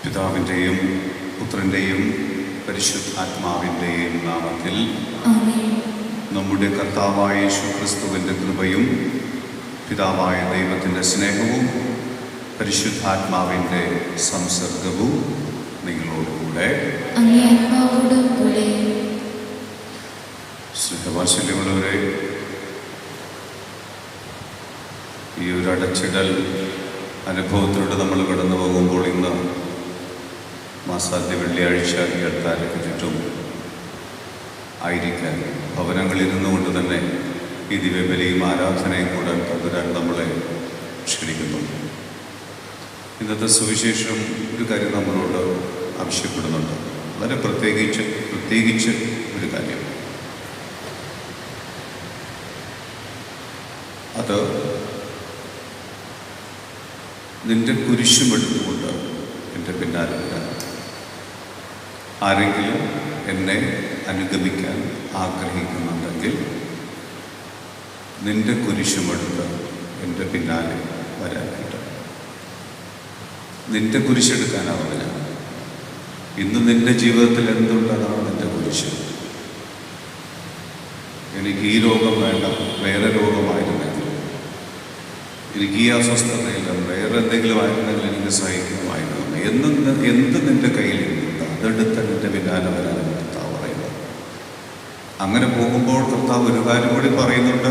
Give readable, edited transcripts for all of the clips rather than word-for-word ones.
പിതാവിൻ്റെയും പുത്രൻ്റെയും പരിശുദ്ധാത്മാവിൻ്റെയും നാമത്തിൽ നമ്മുടെ കർത്താവായ യേശുക്രിസ്തുവിൻ്റെ കൃപയും പിതാവായ ദൈവത്തിൻ്റെ സ്നേഹവും പരിശുദ്ധാത്മാവിൻ്റെ സംസർഗവും നിങ്ങളോടുകൂടെ സ്നേഹവാത്സല്യമുള്ളവരെ, ഈ ഒരു അടച്ചിടൽ അനുഭവത്തിലൂടെ നമ്മൾ കടന്നു പോകുമ്പോൾ ഇന്ന് മാസാദ്യ വെള്ളിയാഴ്ച ഈ അൾത്താരയ്ക്ക് ചുറ്റും ആയിരിക്കാൻ ഭവനങ്ങളിരുന്നു കൊണ്ട് തന്നെ ഈ ദിവ്യബലിയും ആരാധനയും കൂടാൻ തമ്പുരാൻ നമ്മളെ ക്ഷണിക്കുന്നു. ഇന്നത്തെ സുവിശേഷം ഒരു കാര്യം നമ്മളോട് ആവശ്യപ്പെടുന്നുണ്ട്, വളരെ പ്രത്യേകിച്ച് ഒരു കാര്യം. അത് നിന്റെ കുരിശുമെടുത്തുകൊണ്ട് എൻ്റെ പിന്നാലെ വരാൻ. ആരെങ്കിലും എന്നെ അനുഗമിക്കാൻ ആഗ്രഹിക്കുന്നുണ്ടെങ്കിൽ നിന്റെ കുരിശുമെടുത്ത് എൻ്റെ പിന്നാലെ വരാനായിട്ട്. നിന്റെ കുരിശെടുക്കാനാവില്ല. ഇന്ന് നിന്റെ ജീവിതത്തിൽ എന്തുള്ളതാണ് നിന്റെ കുരിശ്? എനിക്ക് ഈ രോഗം വേണ്ട, വേറെ രോഗമായിരുന്നെങ്കിൽ, എനിക്ക് ഈ അസ്വസ്ഥതയില്ല, വേറെ എന്തെങ്കിലും ആയിരുന്നെങ്കിൽ എനിക്ക് സഹിക്കുമായിരുന്നു. എന്ത് നിന്റെ കയ്യിലിരുന്നുണ്ട് അതെടുത്ത് നിന്റെ പിന്നാലെ വരാനാണ് കർത്താവ് പറയുന്നത്. അങ്ങനെ പോകുമ്പോൾ കർത്താവ് ഒരു കാര്യം കൂടി പറയുന്നുണ്ട്.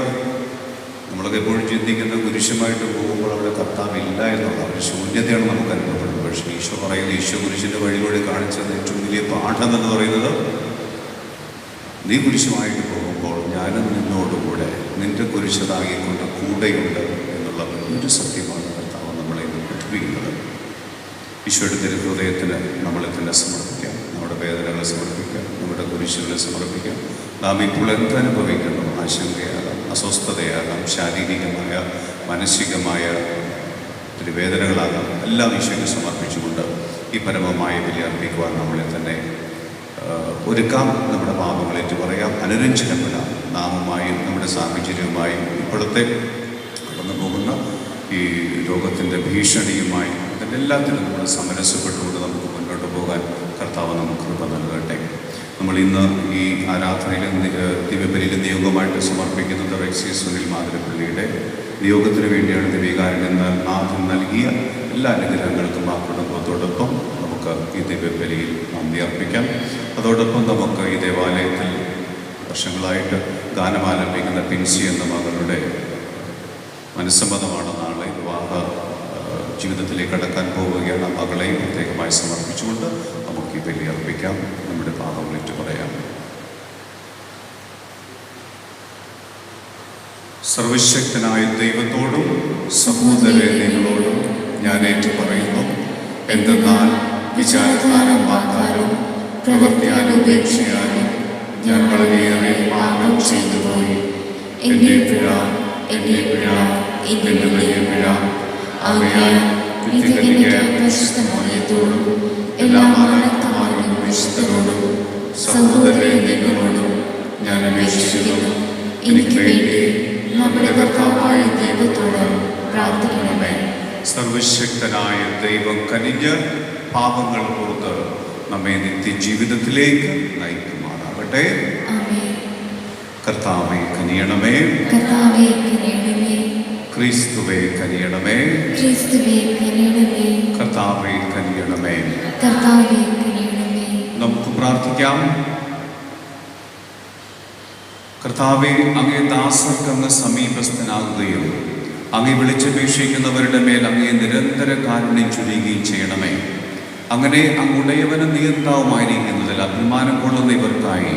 നമ്മളൊക്കെ എപ്പോഴും ചിന്തിക്കുന്ന കുരിശുമായിട്ട് പോകുമ്പോൾ അവിടെ കർത്താവ് ഇല്ല എന്നുള്ള ഒരു ശൂന്യതയാണ് നമുക്ക് അനുഭവപ്പെടുന്നത്. പക്ഷേ ഈശോ പറയുന്നത്, ഈശോ കുരിശിൻ്റെ വഴിയിലൂടെ കാണിച്ചത് ഏറ്റവും വലിയ പാഠം എന്ന് പറയുന്നത്, നീ കുരിശുമായിട്ട് പോകുമ്പോൾ ഞാനും നിന്നോടുകൂടെ നിന്റെ കുരിശതാകിക്കൊണ്ട് കൂടെയുണ്ട് എന്നുള്ള ഒരു സത്യമാണ് കർത്താവ് നമ്മളെ പഠിപ്പിക്കുന്നത്. ഈശോയുടെ തിരുഹൃദയത്തിന് നമ്മളെ തന്നെ സമർപ്പിക്കാം, നമ്മുടെ വേദനകളെ സമർപ്പിക്കാം, നമ്മുടെ കുരിശുകളെ സമർപ്പിക്കാം. നാം ഇപ്പോൾ എന്തനുഭവിക്കുന്നു, ആശങ്കയാകാം, അസ്വസ്ഥതയാകാം, ശാരീരികമായ മാനസികമായ വേദനകളാകാം, എല്ലാം ഈശോയ്ക്ക് സമർപ്പിച്ചുകൊണ്ട് ഈ പരമമായ ബലി അർപ്പിക്കുവാൻ നമ്മളെ തന്നെ ഒരുക്കാം. നമ്മുടെ പാപങ്ങളേറ്റ് പറയാം, അനുരഞ്ജനപ്പെടാം. നാമുമായും നമ്മുടെ സാഹചര്യവുമായും ഇപ്പോഴത്തെ കടന്നു പോകുന്ന ഈ രോഗത്തിൻ്റെ ഭീഷണിയുമായി അതിനെല്ലാത്തിനും നമ്മൾ സമരസപ്പെട്ടുകൊണ്ട് നമുക്ക് മുന്നോട്ട് പോകാൻ കർത്താവ് നമുക്ക് കൃപ നൽകട്ടെ. നമ്മൾ ഇന്ന് ഈ ആരാധനയിൽ ദിവ്യബലിയിൽ നിയോഗമായിട്ട് സമർപ്പിക്കുന്നത് റെക്സി സുനിൽ മാതിരപ്പള്ളിയുടെ നിയോഗത്തിന് വേണ്ടിയാണ്. ദിവ്യകാരുണ്യം നാഥൻ നൽകിയ എല്ലാ അനുഗ്രഹങ്ങൾക്കും ആ കുടുംബത്തോടൊപ്പം നമുക്ക് ഈ ദിവ്യബലിയിൽ നന്ദി അർപ്പിക്കാം. അതോടൊപ്പം നമുക്ക് ഈ ദേവാലയത്തിൽ വർഷങ്ങളായിട്ട് ഗാനമാലപിക്കുന്ന പിൻസി എന്ന മകളുടെ മനസ്സമ്മതമാണ് നാളെ. വിവാഹ ജീവിതത്തിലേക്ക് കടക്കാൻ പോവുകയാണ്. ആ മകളെയും പ്രത്യേകമായി സമർപ്പിച്ചുകൊണ്ട് നമുക്ക് ഈ ബലി അർപ്പിക്കാം, നമ്മുടെ പാപങ്ങളേറ്റ് പറയാം. സർവശക്തനായ ദൈവത്തോടും സഹോദര നിങ്ങളോടും ഞാൻ ഏറ്റു പറയുന്നു, എന്തെന്നാൽ വിചാരത്താലും വാക്കാലും പ്രവൃത്തിയാലും ഉപേക്ഷയാലും ഞാൻ വളരെയേറെ പാപം ചെയ്തുപോയി. എൻ്റെ പിഴ ഇതിൻ്റെ വലിയ പിഴ. ആകയാൽ പരിശുദ്ധമോയത്തോടും എല്ലാ വിശുദ്ധരോടും സഹോദരങ്ങളോടും ഞാൻ അപേക്ഷിക്കുന്നു. എനിക്ക് വേണ്ടി നമ്മുടെ കർത്താവായ ദൈവത്തോട് പ്രാർത്ഥിക്കണമേ. സർവശക്തനായ ദൈവം കനിഞ്ഞ് പാപങ്ങൾ പുറത്ത് നമ്മെ നിത്യജീവിതത്തിലേക്ക് നയിക്കുമാറാകട്ടെ. കർത്താവേ കനിയണമേ. കർത്താവേ കനിയണമേ. ക്രിസ്തുവേ കനിയണമേ. ക്രിസ്തുവേ കനിയണമേ. കർത്താവേ കനിയണമേ. കർത്താവേ കനിയണമേ. നമുക്ക് പ്രാർത്ഥിക്കാം. കർത്താവേ, അങ്ങേ ദാസർക്ക് അങ്ങ് സമീപസ്ഥനാകുകയും അങ്ങേ വിളിച്ചപേക്ഷിക്കുന്നവരുടെ മേൽ അങ്ങേ നിരന്തര കാരുണ്യം ചൊരിയുകയും ചെയ്യണമേ. അങ്ങനെ അങ്ങുടയവനും നിയന്താവുമായിരിക്കുന്നതിൽ അഭിമാനം കൊള്ളുന്ന ഇവർക്കായി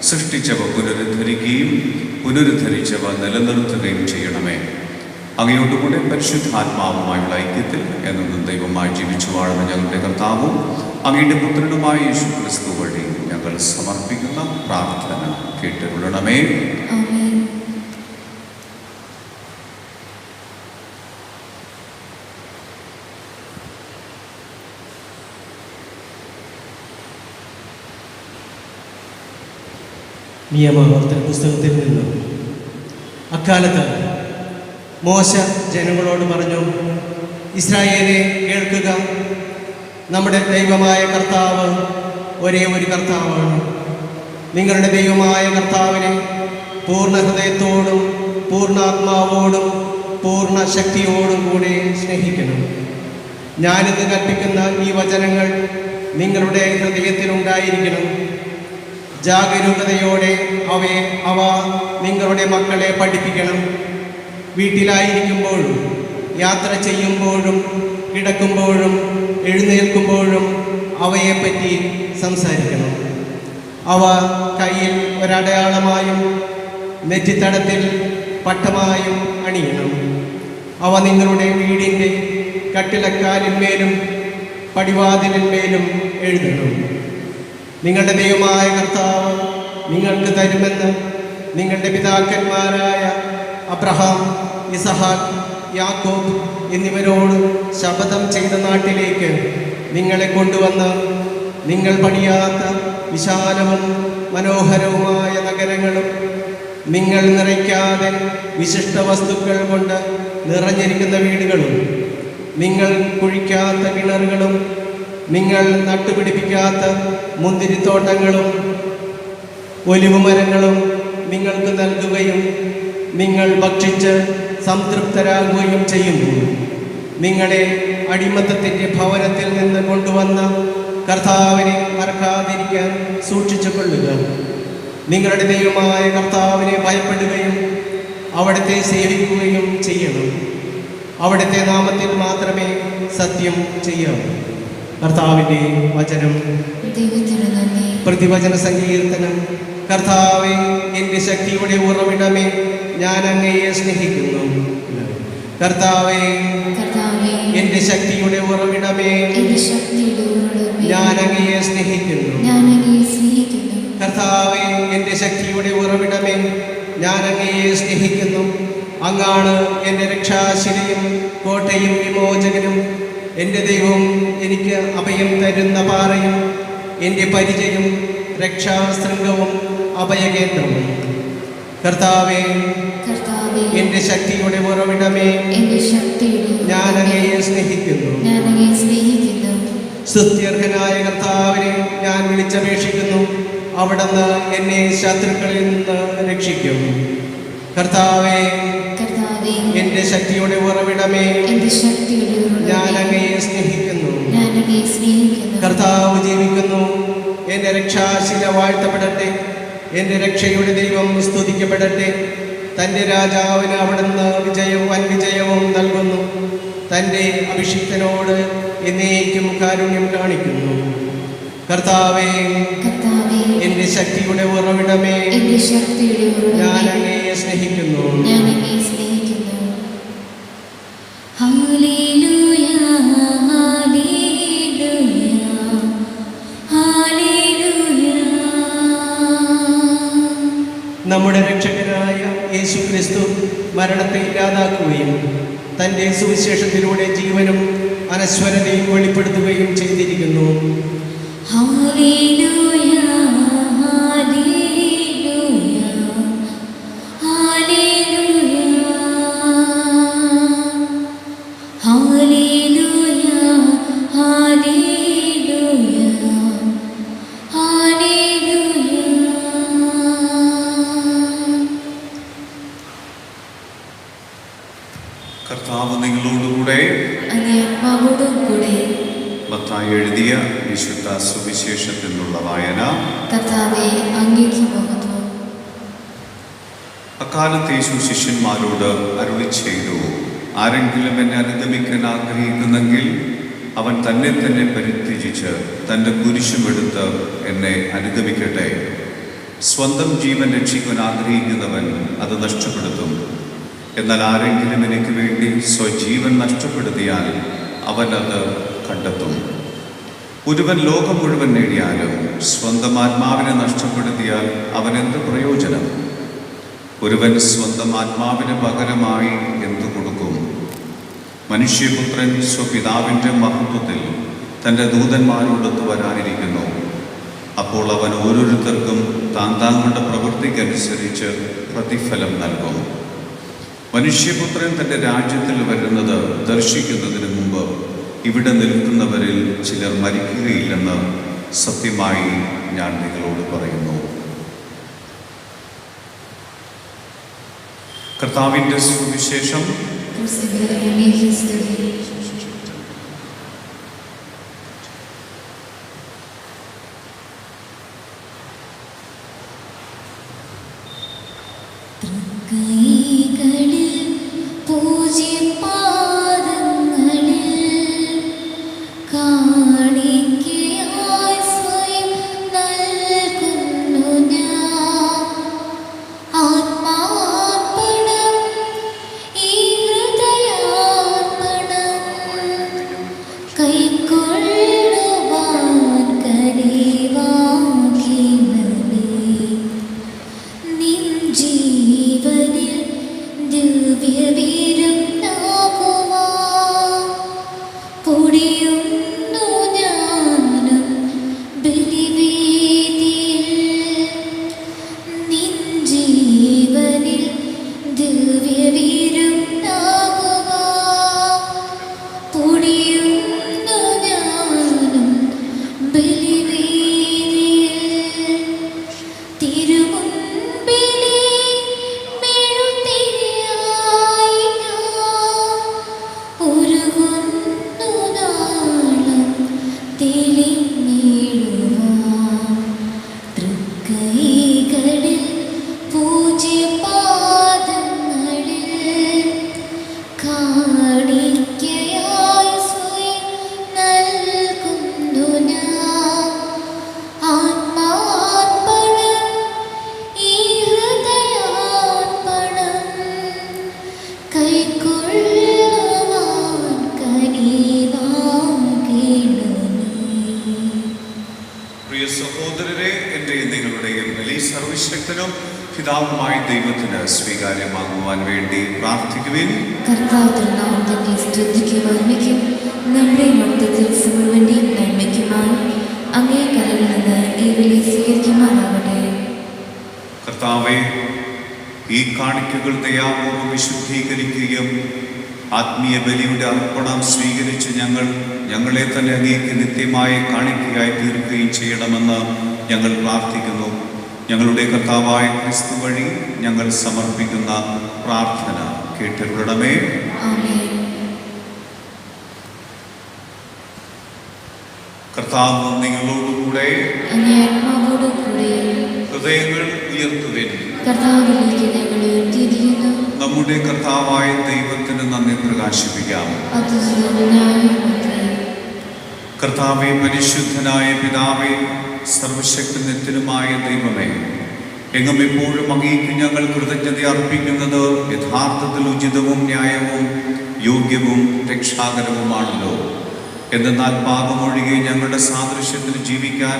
സൃഷ്ടിച്ചവ പുനരുദ്ധരിക്കുകയും പുനരുദ്ധരിച്ചവ നിലനിർത്തുകയും ചെയ്യണമേ. അങ്ങയോടുകൂടെ പരിശുദ്ധാത്മാവുമായുള്ള ഐക്യത്തിൽ എന്നും ദൈവമായി ജീവിച്ചു വാഴുന്ന ഞങ്ങളുടെ കർത്താവും അങ്ങയുടെ പുത്രനുമായ യേശു ക്രിസ്തു വഴി ഞങ്ങൾ സമർപ്പിക്കുന്ന പ്രാർത്ഥന കേട്ടുകൊള്ളണമേ. നിയമാവർത്തന പുസ്തകത്തിൽ നിന്ന് അക്കാലത്ത് മോശ ജനങ്ങളോട് പറഞ്ഞു, ഇസ്രായേലെ കേൾക്കുക, നമ്മുടെ ദൈവമായ കർത്താവ് ഒരേ ഒരു കർത്താവാണ്. നിങ്ങളുടെ ദൈവമായ കർത്താവിനെ പൂർണ്ണ ഹൃദയത്തോടും പൂർണ്ണാത്മാവോടും പൂർണ്ണ ശക്തിയോടും കൂടെ സ്നേഹിക്കണം. ഞാനിന്ന് കൽപ്പിക്കുന്ന ഈ വചനങ്ങൾ നിങ്ങളുടെ ഹൃദയത്തിലുണ്ടായിരിക്കണം. ജാഗരൂകതയോടെ അവ നിങ്ങളുടെ മക്കളെ പഠിപ്പിക്കണം. വീട്ടിലായിരിക്കുമ്പോഴും യാത്ര ചെയ്യുമ്പോഴും കിടക്കുമ്പോഴും എഴുന്നേൽക്കുമ്പോഴും അവയെപ്പറ്റി സംസാരിക്കണം. അവ കയ്യിൽ ഒരടയാളമായും നെറ്റിത്തടത്തിൽ പട്ടമായും അണിയണം. അവ നിങ്ങളുടെ വീടിൻ്റെ കട്ടിലക്കാലിന്മേലും പടിവാതിലിന്മേലും എഴുതണം. നിങ്ങളുടെ ദൈവമായ കർത്താവ് നിങ്ങൾക്ക് തരുമെന്ന് നിങ്ങളുടെ പിതാക്കന്മാരായ അബ്രഹാം, ഇസഹാക്ക്, യാക്കോബ് എന്നിവരോട് ശപഥം ചെയ്ത നാട്ടിലേക്ക് നിങ്ങളെ കൊണ്ടുവന്ന് നിങ്ങൾ പണിയാത്ത വിശാലവും മനോഹരവുമായ നഗരങ്ങളും നിങ്ങൾ നിറയ്ക്കാതെ വിശിഷ്ട വസ്തുക്കൾ കൊണ്ട് നിറഞ്ഞിരിക്കുന്ന വീടുകളും നിങ്ങൾ കുഴിക്കാത്ത കിണറുകളും നിങ്ങൾ നട്ടുപിടിപ്പിക്കാത്ത മുന്തിരിത്തോട്ടങ്ങളും ഒലിവ് മരങ്ങളും നിങ്ങൾക്ക് നൽകുകയും നിങ്ങൾ ഭക്ഷിച്ച് സംതൃപ്തരാകുകയും ചെയ്യുമ്പോൾ നിങ്ങളെ അടിമത്തത്തിൻ്റെ ഭവനത്തിൽ നിന്ന് കൊണ്ടുവന്ന കർത്താവിനെ മറക്കാതിരിക്കാൻ സൂക്ഷിച്ചു കൊള്ളുക. നിങ്ങളുടെ ദൈവമായ കർത്താവിനെ ഭയപ്പെടുകയും അവിടുത്തെ സേവിക്കുകയും ചെയ്യണം. അവിടുത്തെ നാമത്തിൽ മാത്രമേ സത്യം ചെയ്യാവൂ. കർത്താവിൻ്റെ വചനം. പ്രതിവചന സങ്കീർത്തനം. കർത്താവേ, എൻ്റെ ശക്തിയുടെ ഉറവിടമേ, ഞാൻ അങ്ങയെ സ്നേഹിക്കുന്നു. കർത്താവേ, എൻ്റെ ശക്തിയുടെ ഉറവിടമേ, ഞാൻ അങ്ങയെ സ്നേഹിക്കുന്നു. കർത്താവേ, എൻ്റെ ശക്തിയുടെ ഉറവിടമേ, ഞാൻ അങ്ങയെ സ്നേഹിക്കുന്നു. അങ്ങാണ് എൻ്റെ രക്ഷാശിലയും കോട്ടയും വിമോചകനും. എൻ്റെ ദൈവം എനിക്ക് അഭയം തരുന്ന പാറയും എൻ്റെ പരിചയം രക്ഷാശൃംഗവും അഭയകേന്ദ്രവും. കർത്താവേ, എൻ്റെ ശക്തിയുടെ ഉറവിടമേ, ഞാൻ അങ്ങയെ സ്നേഹിക്കുന്നു. സ്തുത്യർഹനായ കർത്താവിനെ ഞാൻ വിളിച്ചപേക്ഷിക്കുന്നു. അവിടുന്ന് എന്നെ ശത്രുക്കളിൽ നിന്ന് രക്ഷിക്കും. കർത്താവേ, എൻ്റെ ശക്തിയുടെ ഉറവിടമേ, ഞാൻ അങ്ങയെ സ്നേഹിക്കുന്നു. കർത്താവ് ജീവിക്കുന്നു. എൻ്റെ രക്ഷാശില വാഴ്ത്തപ്പെടട്ടെ. എൻ്റെ രക്ഷയുടെ ദൈവം സ്തുതിക്കപ്പെടട്ടെ. തൻ്റെ രാജാവിന് അവിടുന്ന് വൻവിജയവും നൽകുന്നു. തൻ്റെ അഭിഷിക്തനോട് എന്നേക്കും കാരുണ്യം കാണിക്കുന്നു. കർത്താവേ, എൻ്റെ ശക്തിയുടെ ഉറവിടമേ, ഞാൻ അങ്ങയെ സ്നേഹിക്കുന്നു. നമ്മുടെ രക്ഷകനായ യേശു ക്രിസ്തു മരണത്തെ ഇല്ലാതാക്കുകയും തൻ്റെ സുവിശേഷത്തിലൂടെ ജീവനും അനശ്വരതയും വെളിപ്പെടുത്തുകയും ചെയ്തിരിക്കുന്നു. ഹല്ലേലൂയ ഹല്ലേലൂയ ഹല്ലേലൂയ ഹല്ലേലൂയ ഹല്ലേലൂയ ഹല്ലേലൂയ. കർത്താവ് നിങ്ങളോടുകൂടെ. അങ്ങേ ആത്മാവോടും കൂടെ. മത്തായി എഴുതിയ വിശുദ്ധ സുവിശേഷത്തിൽ നിന്നുള്ള വായന. കർത്താവേ, അങ്ങേക്ക് മഹത്വം. അക്കാലത്ത് യേശു ശിഷ്യന്മാരോട് അരുളി ചെയ്തു, ആരെങ്കിലും എന്നെ അനുഗമിക്കാൻ ആഗ്രഹിക്കുന്നെങ്കിൽ അവൻ തന്നെ തന്നെ പരിത്യജിച്ച് തൻ്റെ കുരിശുമെടുത്ത് എന്നെ അനുഗമിക്കട്ടെ. സ്വന്തം ജീവൻ രക്ഷിക്കാൻ ആഗ്രഹിക്കുന്നവൻ അത് നഷ്ടപ്പെടുത്തും. എന്നാൽ ആരെങ്കിലും എനിക്ക് വേണ്ടി സ്വജീവൻ നഷ്ടപ്പെടുത്തിയാൽ അവൻ അത് കണ്ടെത്തും. ഒരുവൻ ലോകം മുഴുവൻ നേടിയാലും സ്വന്തം ആത്മാവിനെ നഷ്ടപ്പെടുത്തിയാൽ അവൻ എന്ത് പ്രയോജനം? ഒരുവൻ സ്വന്തം ആത്മാവിന് പകരമായി എന്തു കൊടുക്കും? മനുഷ്യപുത്രൻ സ്വപിതാവിൻ്റെ മഹത്വത്തിൽ തൻ്റെ ദൂതന്മാരോടൊത്ത് വരാനിരിക്കുന്നു. അപ്പോൾ അവൻ ഓരോരുത്തർക്കും താന്താങ്ങളുടെ പ്രവൃത്തിക്കനുസരിച്ച് പ്രതിഫലം നൽകും. മനുഷ്യപുത്രൻ തൻ്റെ രാജ്യത്തിൽ വരുന്നത് ദർശിക്കുന്നതിന് മുമ്പ് ഇവിടെ നിൽക്കുന്നവരിൽ ചിലർ മരിക്കുകയില്ലെന്ന് സത്യമായി ഞാൻ നിങ്ങളോട് പറയുന്നു. കർത്താവിൻ്റെ സുവിശേഷം. ക്രിസ്തുവേ, അങ്ങേക്ക് സ്തുതി. തൃക്കൈകളിൽ പൂജ്യപാദങ്ങളിൽ കാണിക്കയായി സ്വയം നൽകുന്നു ഞാൻ. ആത്മാർപ്പണം, ഈ ഹൃദയാർപ്പണം കൈക്കൊള്ളുവാൻ കനിവാകണമേ. നിൻ ജീവനിൽ ദിവ്യവിരുന്നാകുവാൻ പൊടിയുന്നു ഞാനും ബലിവേദിയിൽ. നിൻ ജീവനിൽ ദിവ്യവിരുന്നാകുവാൻ പൊടിയുന്നു ഞാനും ബലിവേദിയിൽ. തിരുമുൻപിലെ മെഴുതിരിയായി ഞാൻ ഒരുങ്ങുന്നു നാളം തെളിഞ്ഞിടുവാൻ. തൃക്കൈകളിൽ പൂജ്യപാദങ്ങളിൽ കാണിക്കയായി സ്വയം നൽകുന്നു ഞാൻ. ആത്മാർപ്പണം, ഈ ഹൃദയാർപ്പണം കൈക്കൊള്ളുവാൻ കനിവാകണമേ. പ്രിയ സഹോദരരെ, എൻ്റെയും നിങ്ങളുടെയും ബലി സർവശക്തനും പിതാവുമായ ദൈവത്തിന് സ്വീകാര്യമാകുവാൻ വേണ്ടി പ്രാർത്ഥിക്കുവിൻ. കർത്താവ് തിരുനാമത്തിന്റെ സ്തുതിക്കും ഓർമ്മയ്ക്കും നമ്മുടെ മൊത്തത്തിൽ മുഴുവൻ്റെയും നന്മയ്ക്കുമായി അങ്ങേ കരയിൽ നിന്ന് ഈ ബലി സ്വീകരിക്കുമാറാകട്ടെ. കർത്താവെ, ഈ കാണിക്കകൾ ദയാപൂർവ്വം വിശുദ്ധീകരിക്കുകയും ആത്മീയ ബലിയുടെ അർപ്പണം സ്വീകരിച്ച് ഞങ്ങളെ തന്നെ അങ്ങേക്ക് നിത്യമായി കാണിക്കയായി തീർക്കുകയും ചെയ്യണമെന്ന് ഞങ്ങൾ പ്രാർത്ഥിക്കുന്നു. ഞങ്ങളുടെ കർത്താവായ ക്രിസ്തു വഴി ഞങ്ങൾ സമർപ്പിക്കുന്ന പ്രാർത്ഥന കേട്ടിരുടമേ. ആമേൻ. കർത്താവ് നിങ്ങളോടുകൂടെ. അങ്ങേ ആത്മാവോടും കൂടെ. ഹൃദയങ്ങൾ ഉയർത്തുവിൻ. കർത്താവിലേക്ക് ഞങ്ങൾ ഉയർത്തിയിരിക്കുന്നു. നമ്മുടെ കർത്താവായ ദൈവത്തിന് നന്ദി പ്രകാശിപ്പിക്കാം. അത് ന്യായമത്രേ. കർത്താവെ, പരിശുദ്ധനായ പിതാവേ, സർവശക്തനിത്യനുമായ ദൈവമേ, എങ്ങും എപ്പോഴും അങ്ങേക്ക് ഞങ്ങൾ കൃതജ്ഞത അർപ്പിക്കുന്നത് യഥാർത്ഥത്തിൽ ഉചിതവും ന്യായവും യോഗ്യവും രക്ഷാകരവുമാണല്ലോ. എന്നാൽ പാപമൊഴികെ ഞങ്ങളുടെ സാദൃശ്യത്തിൽ ജീവിക്കാൻ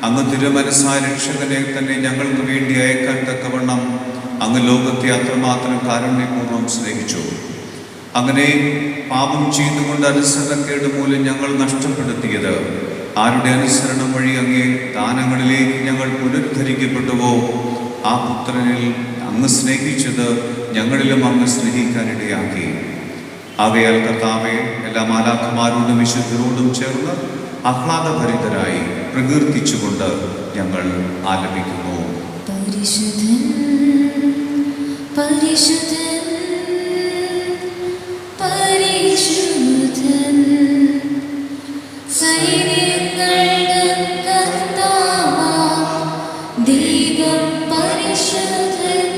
അങ്ങ് തിരുമനസ്സായ രക്ഷകനെ തന്നെ ഞങ്ങൾക്ക് വേണ്ടി അയക്കാൻ തക്കവണ്ണം അങ്ങ് ലോകത്തെ അത്രമാത്രം കാരുണ്യപൂർവ്വം സ്നേഹിച്ചു. അങ്ങനെ പാപം ചെയ്തുകൊണ്ട് അനുസരണക്കേട് മൂലം ഞങ്ങൾ നഷ്ടപ്പെടുത്തിയത് ആരുടെ അനുസരണം വഴി അങ്ങേ ദാനങ്ങളിലേക്ക് ഞങ്ങൾ പുനരുദ്ധരിക്കപ്പെട്ടുവോ ആ പുത്രനിൽ അങ്ങ് സ്നേഹിച്ചത് ഞങ്ങളിലും അങ്ങ് സ്നേഹിക്കാനിടയാക്കി. ആകയാൽ കർത്താവെ, എല്ലാ മാലാഖമാരോടും വിശുദ്ധരോടും ചേർന്ന് ആഹ്ലാദഭരിതരായി പ്രകീർത്തിച്ചുകൊണ്ട് ഞങ്ങൾ ആലപിക്കുന്നു. പരിശുദ്ധൻ പരിശുദ്ധൻ പരിശുദ്ധൻ സൈന്യങ്ങളുടെ കർത്താവാം ദൈവം പരിശുദ്ധൻ,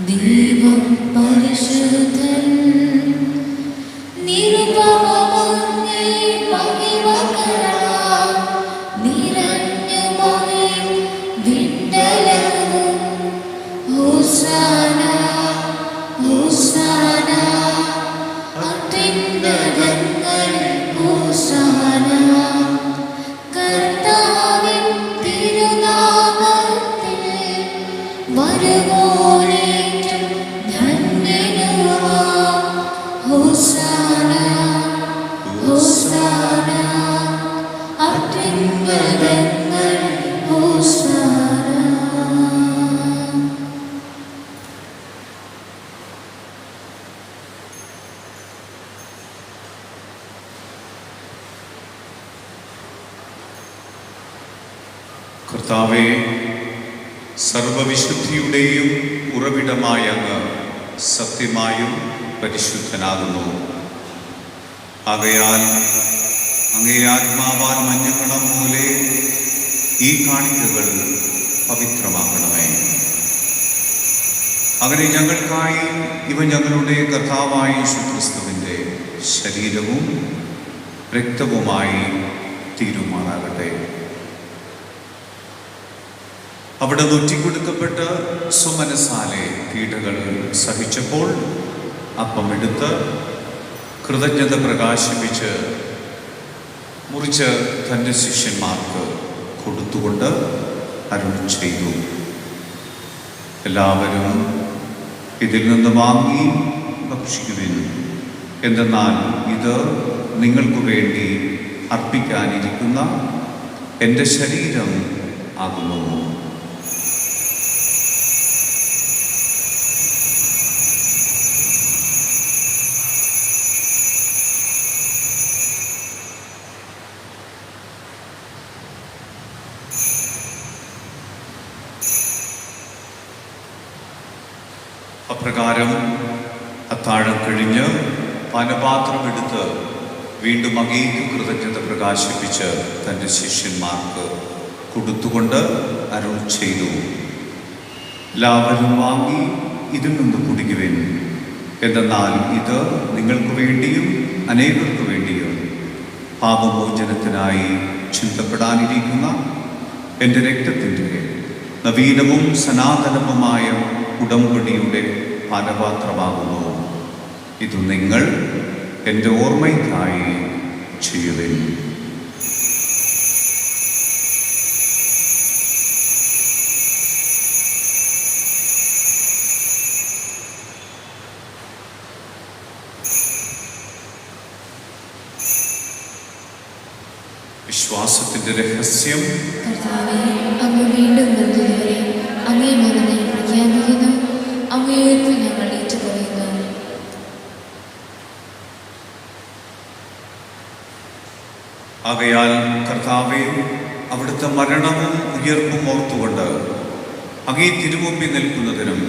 ദൈവം പരിശുദ്ധൻ. നിരുപമങ്ങേ മഹിമകളാൽ നിറഞ്ഞു മങ്ങി വിണ്ടലവും. ഹോസാന ഹോസാന അത്യുന്നതങ്ങളിൽ ഹോസാന. കർത്താവിൻ തിരുനാമത്തിൽ വരുവോനേറ്റം ധന്യനുമാം. ഹോസാന ഹോസാന അത്യുന്നതങ്ങളിൽ ഹോസാന. കർത്താവേ, സർവവിശുദ്ധിയുടെയും ഉറവിടമായ അങ്ങ് സത്യമായും പരിശുദ്ധനാകുന്നു. ആകയാൽ അങ്ങേ ആത്മാവാൽ മഞ്ഞക്കണം പോലെ ഈ കാണിക്കകൾ പവിത്രമാക്കണമേ. അങ്ങനെ ഞങ്ങൾക്കായി ഇവ ഞങ്ങളുടെ കർത്താവായ യേശുക്രിസ്തുവിൻ്റെ ശരീരവും രക്തവുമായി തീരുമാനാകട്ടെ. അവിടെ നൊറ്റിക്കൊടുക്കപ്പെട്ട് സുമനസാലെ പീഡകൾ സഹിച്ചപ്പോൾ അപ്പമെടുത്ത് കൃതജ്ഞത പ്രകാശിപ്പിച്ച് മുറിച്ച് തൻ്റെ ശിഷ്യന്മാർക്ക് കൊടുത്തുകൊണ്ട് അരുളി ചെയ്തു. എല്ലാവരും ഇതിൽ നിന്ന് വാങ്ങി ഭക്ഷിക്കുവിൻ. എന്തെന്നാൽ ഇത് നിങ്ങൾക്ക് വേണ്ടി അർപ്പിക്കാനിരിക്കുന്ന എൻ്റെ ശരീരം ആകുന്നു. അപ്രകാരം അത്താഴം കഴിഞ്ഞ് പാനപാത്രമെടുത്ത് വീണ്ടും അങ്ങേക്ക് കൃതജ്ഞത പ്രകാശിപ്പിച്ച് തൻ്റെ ശിഷ്യന്മാർക്ക് കൊടുത്തുകൊണ്ട് അരുൾ ചെയ്തു. എല്ലാവരും വാങ്ങി ഇതിൽ നിന്ന് കുടിക്കുവിൻ. എന്തെന്നാൽ ഇത് നിങ്ങൾക്ക് വേണ്ടിയും അനേകർക്ക് വേണ്ടിയും പാപമോചനത്തിനായി ചിന്തപ്പെടാനിരിക്കുന്ന എൻ്റെ രക്തത്തിൻ്റെ നവീനവും സനാതനവുമായ ഉടമ്പടിയുടെ പാനപാത്രമാകുന്നു. ഇത് നിങ്ങൾ എൻ്റെ ഓർമ്മയ്ക്കായി ചെയ്യുവിൻ. വിശ്വാസത്തിൻ്റെ രഹസ്യം. കർത്താവേ, അങ്ങ് വീണ്ടും വരുന്നതുവരെ അങ്ങേ മരണം പ്രഖ്യാപിക്കുന്നു. അങ്ങേ ഉയർപ്പ് ഞങ്ങൾ ഏറ്റുപറയുന്നു. ആകയാൽ കർത്താവേ, അവിടുത്തെ മരണവും ഉയർപ്പും ഓർത്തുകൊണ്ട് അങ്ങേ തിരുമുമ്പിൽ നിൽക്കുന്നതിനും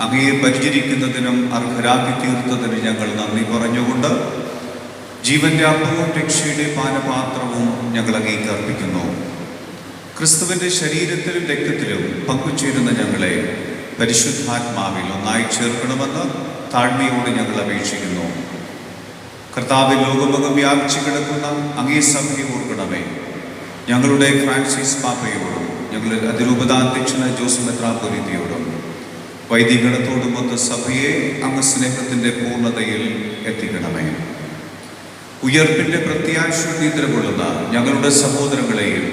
അങ്ങയെ പരിചരിക്കുന്നതിനും അർഹരാക്കി തീർത്തതിന് ഞങ്ങൾ നന്ദി പറഞ്ഞുകൊണ്ട് ജീവന്റെ അപ്പവും രക്ഷയുടെ പാനപാത്രവും ഞങ്ങൾ അങ്ങേക്ക് അർപ്പിക്കുന്നു. ക്രിസ്തുവിൻ്റെ ശരീരത്തിലും രക്തത്തിലും പങ്കുചേരുന്ന ഞങ്ങളെ പരിശുദ്ധാത്മാവിൽ ഒന്നായി ചേർക്കണമെന്ന് താഴ്മയോട് ഞങ്ങൾ അപേക്ഷിക്കുന്നു. കർത്താവിൽ ലോകമെങ്ങും വ്യാപിച്ചു കിടക്കുന്ന അങ്ങേ സഭയെ ഓർക്കണമേ. ഞങ്ങളുടെ ഫ്രാൻസിസ് പാപ്പയോടും ഞങ്ങളുടെ അതിരൂപതാധ്യക്ഷനായ ജോസ് മെത്രാപ്പൊലീത്തയോടും വൈദികണത്തോടുമൊത്ത് സഭയെ അങ്ങ് സ്നേഹത്തിൻ്റെ പൂർണ്ണതയിൽ എത്തിക്കണമേ. ഉയർപ്പിൻ്റെ പ്രത്യാശീതരകൊള്ളുന്ന ഞങ്ങളുടെ സഹോദരങ്ങളെയും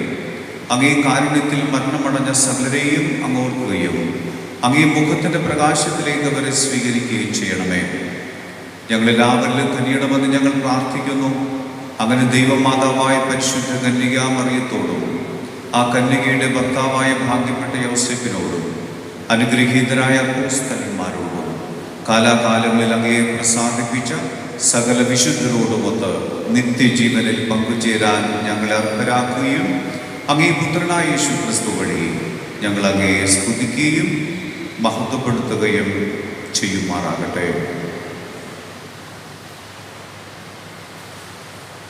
അങ്ങേ കാരുണ്യത്തിൽ മരണമടഞ്ഞ സകലരെയും അങ്ങ് ഓർക്കുകയും അങ്ങേ മുഖത്തിൻ്റെ പ്രകാശത്തിലേക്ക് അവരെ സ്വീകരിക്കുകയും ചെയ്യണമേ. ഞങ്ങളെല്ലാവരിലും കനിയണമെന്ന് ഞങ്ങൾ പ്രാർത്ഥിക്കുന്നു. അങ്ങനെ ദൈവമാതാവായ പരിശുദ്ധ കന്യകാമറിയത്തോടും ആ കന്യകയുടെ ഭർത്താവായ ഭാഗ്യപ്പെട്ട യോസേഫിനോടും അനുഗ്രഹീതരായ അപ്പോസ്തലന്മാരോടും കാലാകാലങ്ങളിൽ അങ്ങയെ പ്രസാദിപ്പിച്ച സകല വിശുദ്ധരോടുമൊത്ത് നിത്യജീവനിൽ പങ്കുചേരാൻ ഞങ്ങളെ അർഹരാക്കുകയും അങ്ങേ പുത്രനായ യേശു ക്രിസ്തു വഴി ഞങ്ങൾ അങ്ങയെ സ്തുതിക്കുകയും മഹത്വപ്പെടുത്തുകയും ചെയ്യുമാറാകട്ടെ.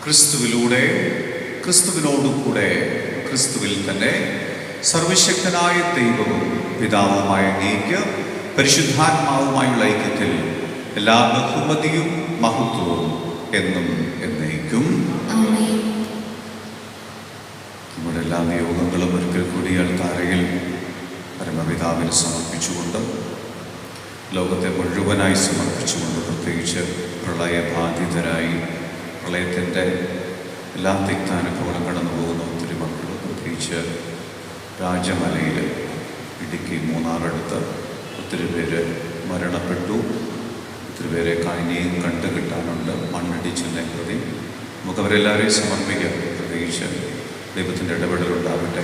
ക്രിസ്തുവിലൂടെ, ക്രിസ്തുവിനോടുകൂടെ, ക്രിസ്തുവിൽ തന്നെ സർവശക്തനായ ദൈവവും പിതാവുമായ അങ്ങേക്ക് പരിശുദ്ധാത്മാവുമായുള്ള ഐക്യത്തിൽ എല്ലാ ബഹുമതിയും മഹത്വവും എന്നും എന്നേക്കും. നമ്മുടെ എല്ലാ നിയോഗങ്ങളും ഒരിക്കൽ കൂടി അൾത്താരയിൽ പരമപിതാവിന് സമർപ്പിച്ചുകൊണ്ട്, ലോകത്തെ മുഴുവനായി സമർപ്പിച്ചുകൊണ്ട്, പ്രത്യേകിച്ച് പ്രളയബാധിതരായി പ്രളയത്തിൻ്റെ എല്ലാ തിക്താനുഭവങ്ങളും കടന്നു പോകുന്ന ഒത്തിരി മക്കൾ, പ്രത്യേകിച്ച് രാജമലയിൽ ഇടുക്കി മൂന്നാറടുത്ത് ഒത്തിരി പേര് മരണപ്പെട്ടു. ഒത്തിരി പേരെ ഇനിയും കണ്ടു കിട്ടാനുണ്ട്. മണ്ണിടിച്ചിലിനെ പ്രതി നമുക്കവരെല്ലാവരെയും സമർപ്പിക്കാം. പ്രത്യേകിച്ച് ദൈവത്തിൻ്റെ ഇടപെടലുണ്ടാകട്ടെ.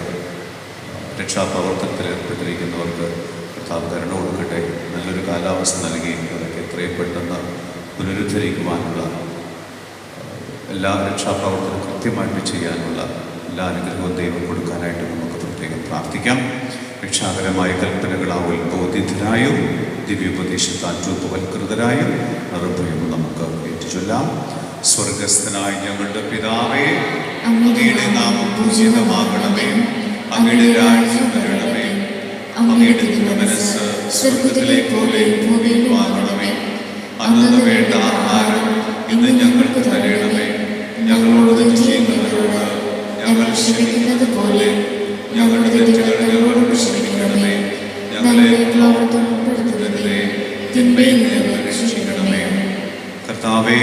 രക്ഷാപ്രവർത്തനത്തിൽ ഏർപ്പെട്ടിരിക്കുന്നവർക്ക് കർത്താവ് കരുണ കൊടുക്കട്ടെ. നല്ലൊരു കാലാവസ്ഥ നൽകി അതൊക്കെ എത്രയും പെട്ടെന്ന് പുനരുദ്ധരിക്കുവാനുള്ള എല്ലാ രക്ഷാപ്രവർത്തനം കൃത്യമായിട്ട് ചെയ്യാനുള്ള എല്ലാ അനുഗ്രഹവും ദൈവം കൊടുക്കാനായിട്ട് നമുക്ക് പ്രത്യേകം പ്രാർത്ഥിക്കാം. രക്ഷാകരമായ കൽപ്പനകളാവുൽ ബോധിതരായും ദിവ്യോപദേശത്താൽ രൂപവൽകൃതരായും നിർഭയം നമുക്ക് ഏറ്റുചൊല്ലാം. സ്വർഗസ്ഥനായ ഞങ്ങളുടെ പിതാവേ, അങ്ങയുടെ നാമം പൂജിതമാകണമേ, അങ്ങയുടെ രാജ്യം വരണമേ, അങ്ങയുടെ തിരുമനസ്സ് സ്വർഗത്തിലെ പോലെ ഭൂമിയിലുമാകണമേ. അന്നു വേണ്ട ആഹാരം ഇന്ന് ഞങ്ങൾക്ക് തരണമേ. ഞങ്ങളോട് തെറ്റ് ചെയ്യുന്നവരോട് ഞങ്ങൾ ക്ഷമിക്കുന്നത് പോലെ ഞങ്ങളുടെ തെറ്റുകൾ ഞങ്ങളോട് ക്ഷമിക്കണമേ. ഞങ്ങളെ പ്രലോഭനത്തിൽപ്പെടുത്തരുതേ, തിന്മയിൽ നിന്ന് രക്ഷിക്കണമേ. കർത്താവേ,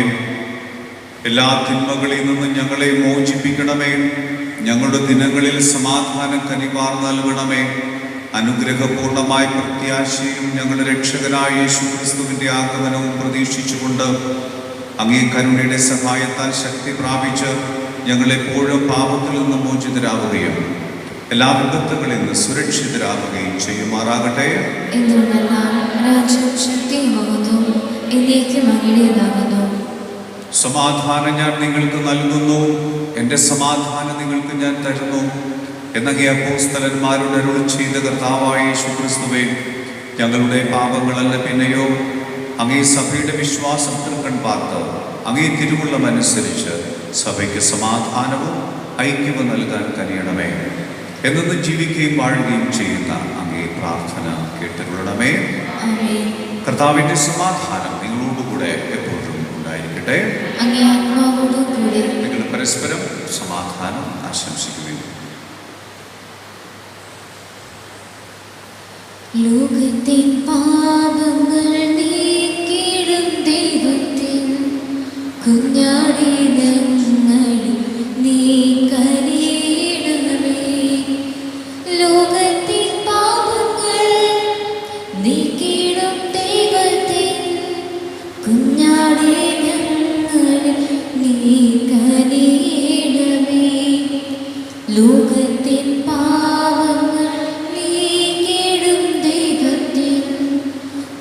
എല്ലാ തിന്മകളിൽ നിന്നും ഞങ്ങളെ മോചിപ്പിക്കണമേ. ഞങ്ങളുടെ ദിനങ്ങളിൽ സമാധാനം കനിവാർ നൽകണമേ. അനുഗ്രഹപൂർണമായ പ്രത്യാശയും ഞങ്ങളുടെ രക്ഷകനായ യേശു ക്രിസ്തുവിൻ്റെ ആഗമനവും പ്രതീക്ഷിച്ചുകൊണ്ട് അങ്ങേ കരുണയുടെ സഹായത്താൽ ശക്തി പ്രാപിച്ച് ഞങ്ങളെപ്പോഴും പാപത്തിൽ നിന്ന് മോചിതരാവുകയും എല്ലാ വിപത്തുകളിൽ നിന്ന് സുരക്ഷിതരാവുകയും ചെയ്യുമാറാകട്ടെ. സമാധാനം ഞാൻ നിങ്ങൾക്ക് നൽകുന്നു, എൻ്റെ സമാധാനം നിങ്ങൾക്ക് ഞാൻ തരുന്നു എന്നങ്ങേ അപ്പോസ്തലന്മാരുടെ അരുളി ചെയ്ത കർത്താവായ യേശു ക്രിസ്തുവേ, ഞങ്ങളുടെ പാപങ്ങളല്ല പിന്നെയോ അങ്ങേ സഭയുടെ വിശ്വാസം തൃക്കൺ പാർത്ത് അങ്ങേ തിരുവുള്ളമനുസരിച്ച് സഭയ്ക്ക് സമാധാനവും ഐക്യവും നൽകാൻ കനിയണമേ. എന്നും ജീവിക്കുകയും വാഴുകയും ചെയ്യുന്ന അങ്ങേ പ്രാർത്ഥന കേട്ടുകൊള്ളണമേ. കർത്താവിൻ്റെ സമാധാനം നിങ്ങളോടുകൂടെ എപ്പോഴും ഉണ്ടായിരിക്കട്ടെ. നിങ്ങൾ പരസ്പരം സമാധാനം ആശംസിക്കുകയും. ലോകത്തിൻ പാപങ്ങൾ നീക്കിടും ദൈവത്തിൻ കുഞ്ഞാടി ഞങ്ങളിൽ നീ കനിയണമേ. ലോകത്തിൻ പാപങ്ങൾ നീക്കിടും ദൈവത്തിൻ കുഞ്ഞാടി ഞങ്ങളിൽ നീ കനിയണമേ. ലോകത്തിൻ പാപങ്ങൾ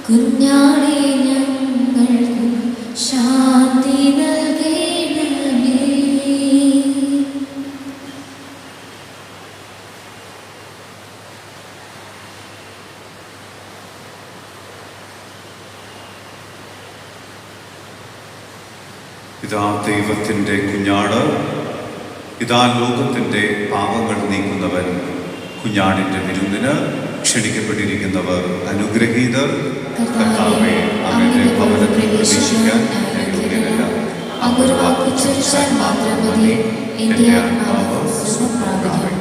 കുഞ്ഞാടേ ഞങ്ങൾക്ക് ശാന്തി നൽകണമേ. ഇതാ ദൈവത്തിൻ്റെ കുഞ്ഞാട്, ഇതാ ലോകത്തിൻ്റെ പാപങ്ങൾ നീക്കുന്നവൻ. കുഞ്ഞാടിൻ്റെ വിരുന്നിന് ക്ഷണിക്കപ്പെട്ടിരിക്കുന്നവർ അനുഗ്രഹീതർ. കർത്താവേ, അങ്ങയുടെ ഭവനത്തിൽ പ്രവേശിക്കാൻ ഞാൻ യോഗ്യനല്ല. അങ്ങൊരു വാക്ക് ഉച്ചരിച്ചാൽ മാത്രം മതി, എൻ്റെ ആത്മാവ് സുഖം പ്രാപിക്കും.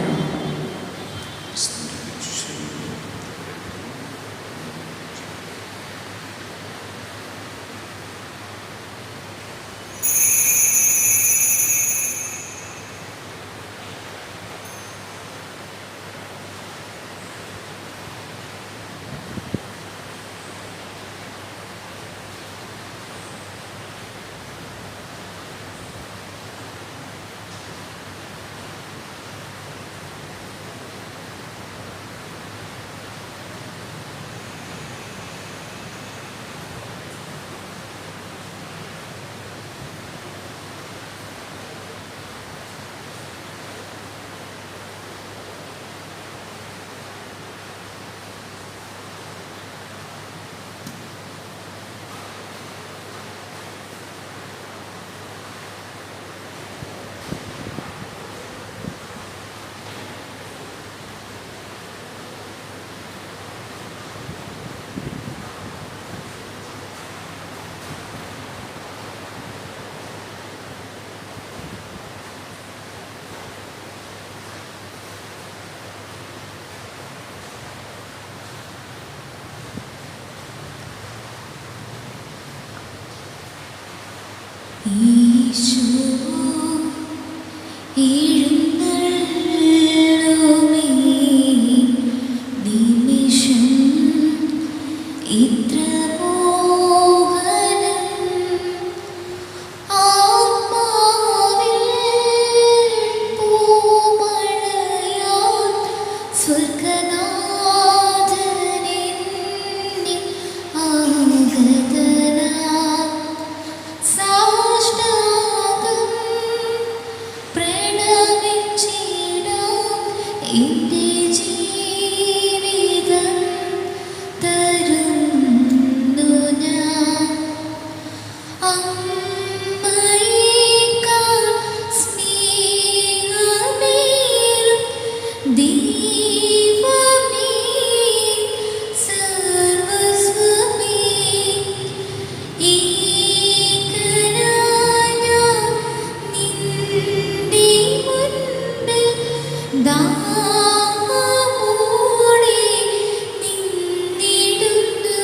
ഈശോ എഴുന്നള്ളുമീ നിമിഷം ഇത്ര മോഹനം ആത്മാവിൽ പൂമഴയാൽ സ്വർഗ്ഗനാഥനെന്നിൽ ആഗതനാം സാഷ്ടാംഗം പ്രണമിച്ചിടാം എൻ്റെ ജീവിതം തരുന്നു ഞാൻ അമ്മയേക്കാൾ സ്നേഹമേറും ദൈവമേ സർവസ്വമേ ഏകനായ ഞാൻ നിന്റെ മുൻപിൽ ദാഹമോടെ നിന്നിടുന്നു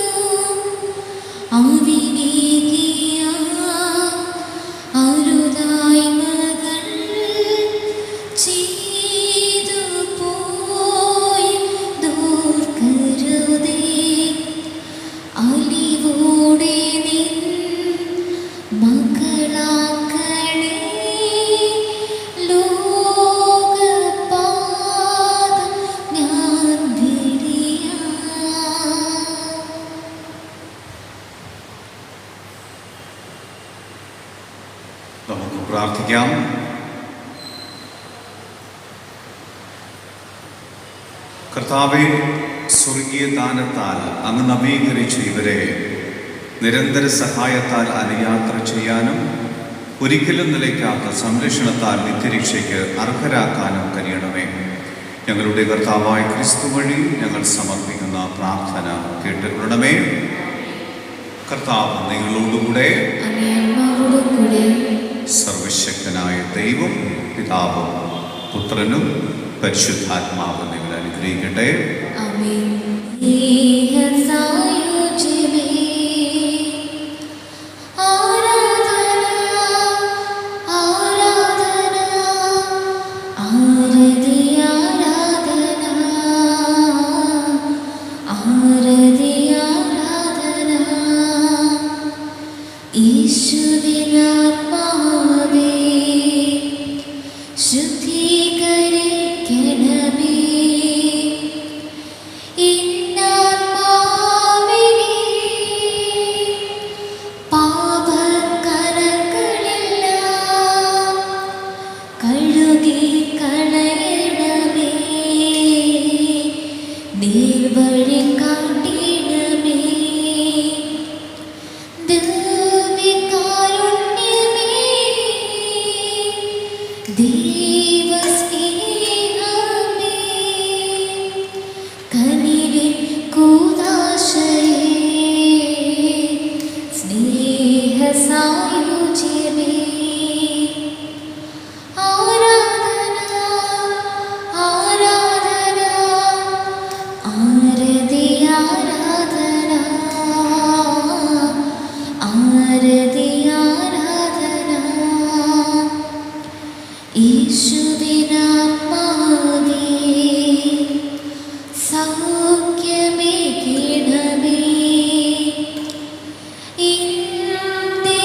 അവിവേകിയ അരുതായ്മകൾ ചെയ്തു പോയതോർക്കരുതേ അലിവോടെ നിൻ മകളാക്കണേ ലോകപാദം ഞാൻ വിളിയാ. നമുക്ക് പ്രാർത്ഥിക്കാം. കർത്താവേ, സ്വർഗീയ ദാനത്താൽ അങ്ങ് നവീകരിച്ച ഇവരെ നിരന്തര സഹായത്താൽ അനുയാത്ര ചെയ്യാനും ഒരിക്കലും നിലയ്ക്കാത്ത സംരക്ഷണത്താൽ നിത്യരക്ഷയ്ക്ക് അർഹരാക്കാനും കഴിയണമേ. ഞങ്ങളുടെ കർത്താവായ ക്രിസ്തു വഴി ഞങ്ങൾ സമർപ്പിക്കുന്ന പ്രാർത്ഥന കേട്ടുകൊള്ളണമേ. കർത്താവ് നിങ്ങളോടുകൂടെ, അങ്ങേ ആത്മാവോടുകൂടെ. സർവശക്തനായ ദൈവം പിതാവും പുത്രനും പരിശുദ്ധാത്മാവും നിങ്ങളെ അനുഗ്രഹിക്കട്ടെ. ആമേൻ. സ്നേഹസായുജ്യമേ, ആരാധന ആരാധന ആരതി ആരാധന ആരതി ആരാധന യേശുവിനാത്മാവേ ശുദ്ധീകരിക്കണമേ ഇന്നാത്മാവിനെ പാപക്കറകളെല്ലാം കഴുകി കളയണമേ നേർവഴി കാട്ടിടണമേ ദിവ്യകാരുണ്യമേ ദൈവസ്നേഹമേ കനിവിൻ കൂദാശയേ സ്നേഹസായുജ്യമേ ആരാധന ആരാധന ആരതി ആരാധന ആരതി ആരാധന യേശുവിനാത്മാവേ സൗഖ്യമേകിടമേ ഇന്നേ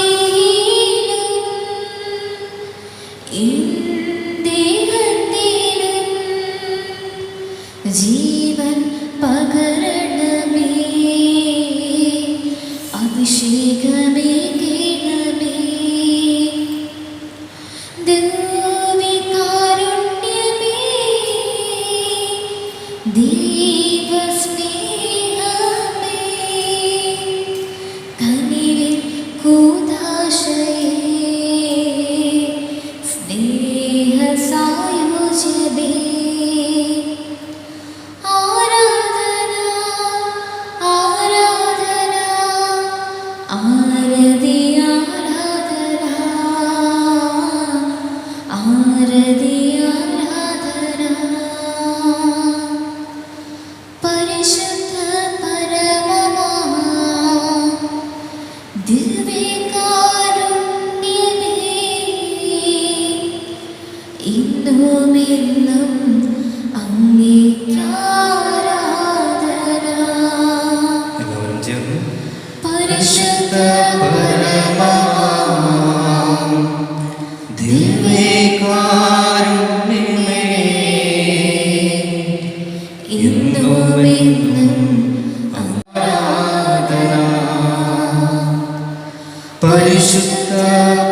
പരിശുദ്ധ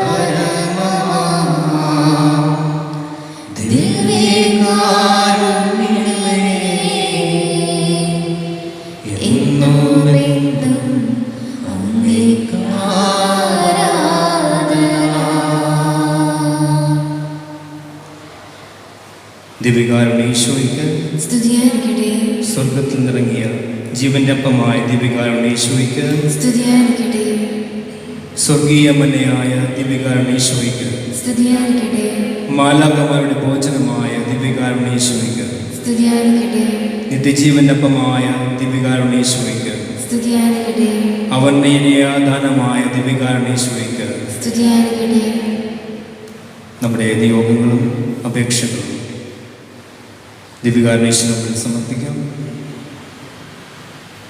പരമമാ ദിവ്യകാരുണ്യമേ, എന്നുമെന്നും അങ്ങേക്ക് ആരാധന. ദിവ്യകാരുണ്യ ഈശോയ്ക്ക് സ്തുതിയായിരിക്കട്ടെ. സ്വർഗത്തിൽ നിറങ്ങിയ ജീവന്റെ അപ്പമായ ദിവ്യകാരുണ്യ ഈശോയ്ക്ക് സ്തുതിയായിരിക്കട്ടെ. സ്വർഗീയ മന്നയായ ദിവ്യകാരുണ്യ ഈശോയ്ക്ക് സ്തുതിയായിരിക്കട്ടെ. മാലാഖമാരുടെ ഭോജനമായ ദിവ്യകാരുണ്യ ഈശോയ്ക്ക് സ്തുതിയായിരിക്കട്ടെ. നിത്യജീവന്റെ അപ്പമായ ദിവ്യകാരുണ്യ ഈശോയ്ക്ക് സ്തുതിയായിരിക്കട്ടെ. അവർണ്ണീയ ദാനമായ ദിവ്യകാരുണ്യ ഈശോയ്ക്ക് സ്തുതിയായിരിക്കട്ടെ. നമ്മുടെ നിയോഗങ്ങളും അപേക്ഷകളും ദിവ്യകാരുണ്യ ഈശോയിൽ സമർപ്പിക്കാം.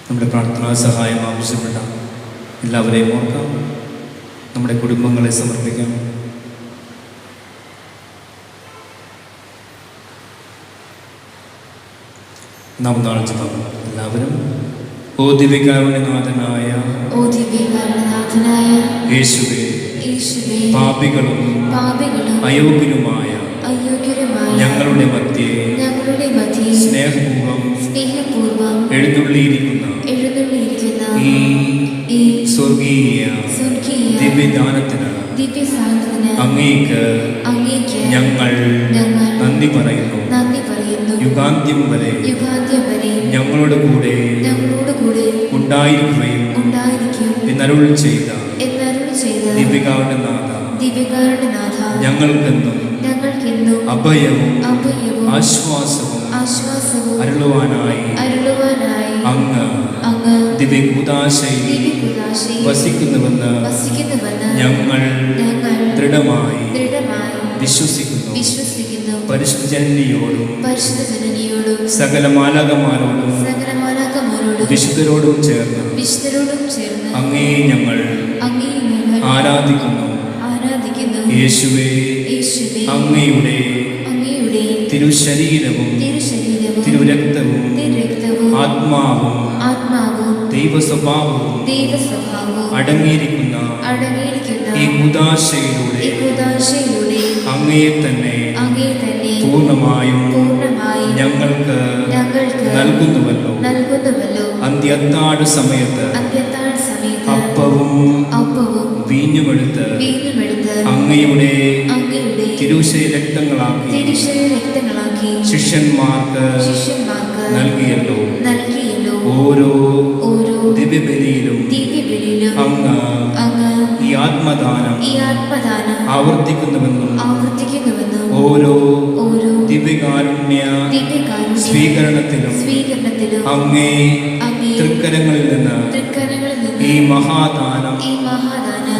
നമ്മുടെ പ്രാർത്ഥനാ സഹായം ആവശ്യപ്പെട്ട എല്ലാവരെയും ഓർക്കാം. നമ്മുടെ കുടുംബങ്ങളെ സമർപ്പിക്കാം. നാം നാളെ ജപം എല്ലാവരും. ഓ ദിവ്യകാരുണ്യനാഥനായ ഓ ദിവ്യകാരുണ്യനാഥനായ യേശുവേ, യേശുവേ, പാപികളും പാപികളും അയോഗ്യനുമായ അയോഗ്യരുമായ ഞങ്ങളുടെ മധ്യേ ഞങ്ങളുടെ മധ്യേ സ്നേഹപൂർവം സ്നേഹപൂർവ്വം എഴുന്നള്ളിയിരിക്കുന്ന എഴുന്നള്ളിയിരിക്കുന്ന ഈ ഈ സ്വർഗീയ സ്വർഗീയ ദിവ്യദാനത്തിന് ദിവ്യസാധന അങ്ങേക്ക് ഞങ്ങൾ നന്ദി പറയുന്നു. നന്ദി പറയുന്നു. യുഗാന്ത്യം വരെ യുഗാന്ത്യം വരെ ഞങ്ങളുടെ കൂടെ ഉണ്ടായിരിക്കുകയും എന്നരുൾ ചെയ്ത ദിവ്യകാരുണ്യനാഥ, ഞങ്ങൾക്കെന്നും അഭയവും ആശ്വാസവും അരുളുവാനായി അങ്ങ് ദിവ്യകൂദാശയിൽ വസിക്കുന്നുവെന്ന് ഞങ്ങൾ ദൃഢമായി വിശ്വസിക്കുന്നു. പരിശുദ്ധ ജനനിയോടും സകല മാലാഖമാരോടും വിശുദ്ധരോടും ചേർന്ന് അങ്ങേ ഞങ്ങൾ ആരാധിക്കുന്നു. യേശുവേ, അങ്ങയുടെ തിരുശരീരവും തിരുരക്തവും ആത്മാവും ദൈവസ്വഭാവവും അടങ്ങിയിരിക്കുന്ന ഈ കൂദാശയിലൂടെ അങ്ങയെ തന്നെ പൂർണ്ണമായും ഞങ്ങൾക്ക് നൽകുന്നുവല്ലോ. അന്ത്യത്താഴ് സമയത്ത് അപ്പവും വീഞ്ഞുമെടുത്ത് അങ്ങയുടെ തിരുശരീരക്തങ്ങളാക്കി ശിഷ്യന്മാർക്ക് നൽകിയല്ലോ. ഓരോ ദിവ്യബലിയിലും അങ്ങ് ഈ ആത്മദാനം ആവർത്തിക്കുന്നുവെന്നും ഓരോ ദിവ്യകാരുണ്യ സ്വീകരണത്തിലും അങ്ങേ തൃക്കരങ്ങളിൽ നിന്ന് ഈ മഹാദാനം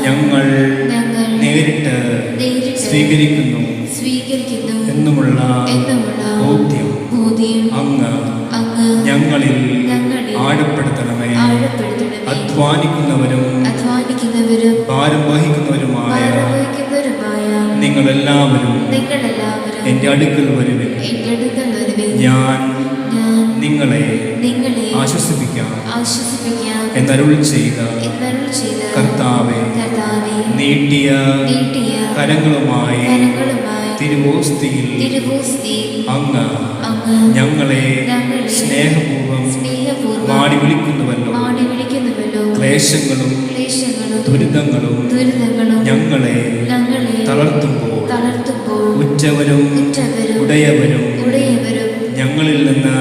ഞങ്ങൾ നേരിട്ട് സ്വീകരിക്കുന്നു എന്നുമുള്ള ബോധ്യം അങ്ങ് ഞങ്ങളിൽ ആഴപ്പെടുത്തണമേ. അധ്വാനിക്കുന്നവരും ഭാരം വഹിക്കുന്നവരുമായ നിങ്ങളെല്ലാവരും എൻ്റെ അടുക്കൽ വരുവിൻ, ഞാൻ നിങ്ങളെ ആശ്വസിപ്പിക്കാം എന്നരുൾ ചെയ്ത കർത്താവേ, നീട്ടിയ കരങ്ങളുമായി തിരുവോസ്തിയിൽ അങ്ങ് ഞങ്ങളെ സ്നേഹപൂർവ്വം മാടി വിളിക്കുന്നുവല്ലോ. ക്ലേശങ്ങളും ദുരിതങ്ങളും ഞങ്ങളെ തളർത്തുമ്പോൾ ഉറ്റവരും ഉടയവരും ഞങ്ങളിൽ നിന്ന്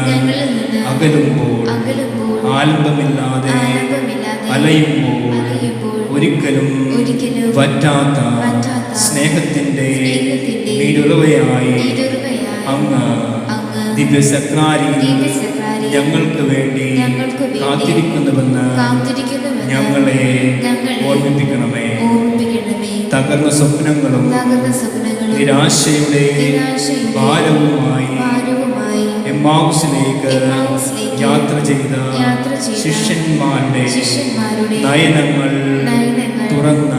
അകലുമ്പോൾ ആലംബമില്ലാതെ അലയുമ്പോൾ ഒരിക്കലും വറ്റാത്ത സ്നേഹത്തിൻ്റെ നീരുറവയായി അങ്ങ് ദിവ്യസക്രാരിയിൽ ഞങ്ങൾക്ക് വേണ്ടി കാത്തിരിക്കുന്നുവെന്ന് ഞങ്ങളെ ഓർമ്മിപ്പിക്കണമേ. തകർന്ന സ്വപ്നങ്ങളും നിരാശയുടെ ഭാരവുമായി എമ്മാവുസിലേക്ക് യാത്ര ചെയ്ത ശിഷ്യന്മാരുടെ നയനങ്ങൾ തുറന്ന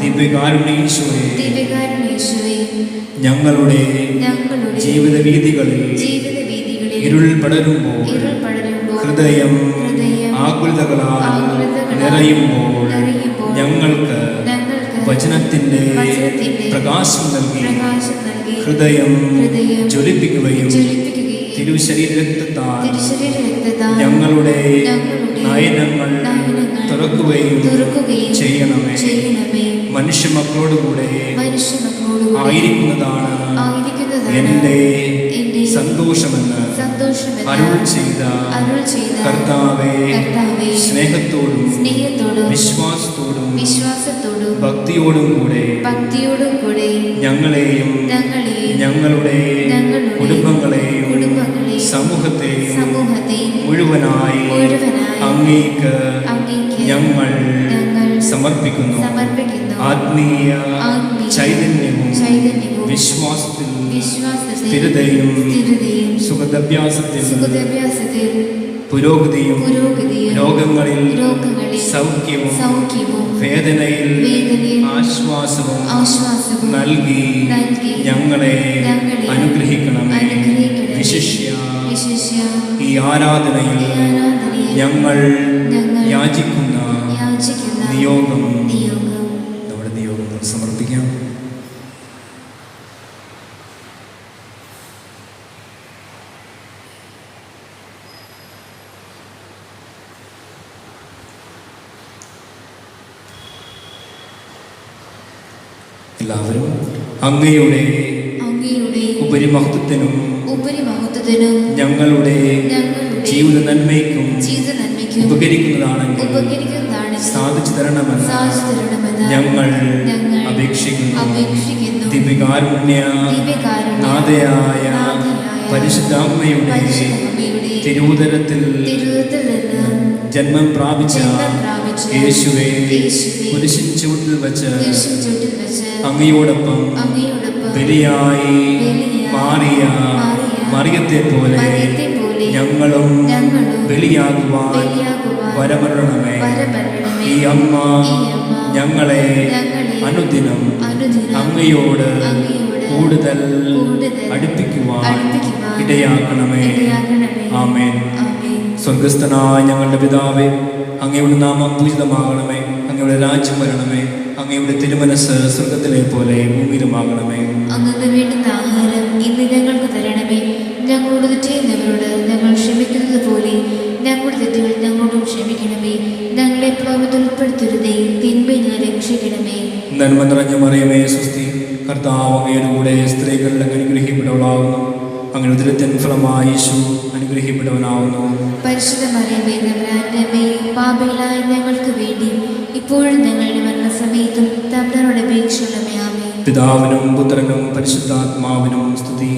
ദിവ്യകാരുണ്യ ഈശോയെ, ഞങ്ങളുടെ ജീവിത വീഥികളിൽ ഇരുൾ പടരുമ്പോൾ ഹൃദയം ആകുലതകളാൽ നിറയുമ്പോൾ ഞങ്ങൾക്ക് വചനത്തിന്റെ പ്രകാശം നൽകി ഹൃദയം ജ്വലിപ്പിക്കുകയും തിരുശരീര രക്തത്താൽ ഞങ്ങളുടെ നയനങ്ങൾ തുറക്കുകയും ചെയ്യണമേ. മനുഷ്യ മക്കളോടുകൂടെ ആയിരിക്കുന്നതാണ് എൻ്റെ സന്തോഷമെന്ന് അരുൾ ചെയ്ത കർത്താവേ, സ്നേഹത്തോടും വിശ്വാസത്തോടും ഭക്തിയോടും കൂടെ ഞങ്ങളെയും ഞങ്ങളുടെ കുടുംബങ്ങളെയും സമൂഹത്തെയും മുഴുവനായി അങ്ങേക്ക് ഞങ്ങൾ സമർപ്പിക്കുന്നു. ആത്മീയ ചൈതന്യവും വിശ്വാസത്തിൽ സ്ഥിരതയും സുഖദഭ്യാസത്തിൽ പുരോഗതിയും രോഗങ്ങളിൽ സൗഖ്യവും വേദനയിൽ ആശ്വാസവും നൽകി ഞങ്ങളെ അനുഗ്രഹിക്കണമേ. വിശിഷ്യ ഈ ആരാധനയിൽ ഞങ്ങൾ യാചിക്കുന്ന നിയോഗം നമ്മുടെ നിയോഗങ്ങൾ സമർപ്പിക്കാം. എല്ലാവരും അങ്ങയുടെ ഉപരിമഹത്വത്തിനും ഞങ്ങളുടെ ജീവിത നന്മയ്ക്കും ഉപകരിക്കുന്നതാണെങ്കിൽ സാധിച്ചു തരണമെന്ന് ഞങ്ങൾ അപേക്ഷിക്കുന്നു. ദിവ്യകാരുണ്യ നാഥയായ പരിശുദ്ധാത്മയുടെ തിരുവുദരത്തിൽ ജന്മം പ്രാപിച്ച യേശുവേ, കുരിശിൻ ചുവട്ടിൽ വച്ച് അങ്ങയോടൊപ്പം ബലിയായി മാറിയ മറിയത്തെ പോലെ ഞങ്ങളും ബലിയാകുവാൻ വരമരണമേ. ഈ അമ്മ ഞങ്ങളെ അനുദിനം അങ്ങയോട് കൂടുതൽ അടുപ്പിക്കുവാൻ ഇടയാക്കണമേ. ആമേൻ. സ്വർഗസ്ഥനായ ഞങ്ങളുടെ പിതാവേ, അങ്ങയുടെ നാമം പൂജിതമാകണമേ. അങ്ങയുടെ രാജ്യം വരണമേ. അങ്ങയുടെ തിരുമനസ് സ്വർഗത്തിലെ പോലെ ഭൂമിയിലുമാകണമേ. അങ്ങക്ക് വേണ്ടുന്ന ആഹാരം ഇന്ന് ഞങ്ങൾക്ക് തരണമേ. ഞങ്ങളോട് തെറ്റുന്നവരോട് ഞങ്ങൾ ക്ഷമിക്കുന്നത് പോലെ ഞങ്ങളുടെ തെറ്റുകൾ ഞങ്ങളോടും ക്ഷമിക്കണമേ. ഞങ്ങളെ പ്രലോഭനത്തിൽ ഉൾപ്പെടുത്തരുതേ, തിന്മയിൽ നിന്ന് രക്ഷിക്കണമേ. നന്മ നിറഞ്ഞ മറിയമേ, സ്വസ്തി, കർത്താവ് അങ്ങയുടെ കൂടെ സ്ത്രീകൾ അനുഗ്രഹിക്കപ്പെട്ടവളാകുന്നു. അങ്ങനെ ഉദരത്തിൻ ഫലമായി യേശു അനുഗ്രഹിക്കപ്പെട്ടവനാകുന്നു. പരിശുദ്ധ മറിയമേ, തമ്പുരാന്റെ അമ്മേ, പാപികളായ ഞങ്ങൾക്ക് വേണ്ടി ഇപ്പോഴും ഞങ്ങളുടെ മരണസമയത്തും തമ്പുരാനോട് അപേക്ഷിക്കണമേ. ആമേൻ. പിതാവിനും പുത്രനും പരിശുദ്ധാത്മാവിനും സ്തുതി.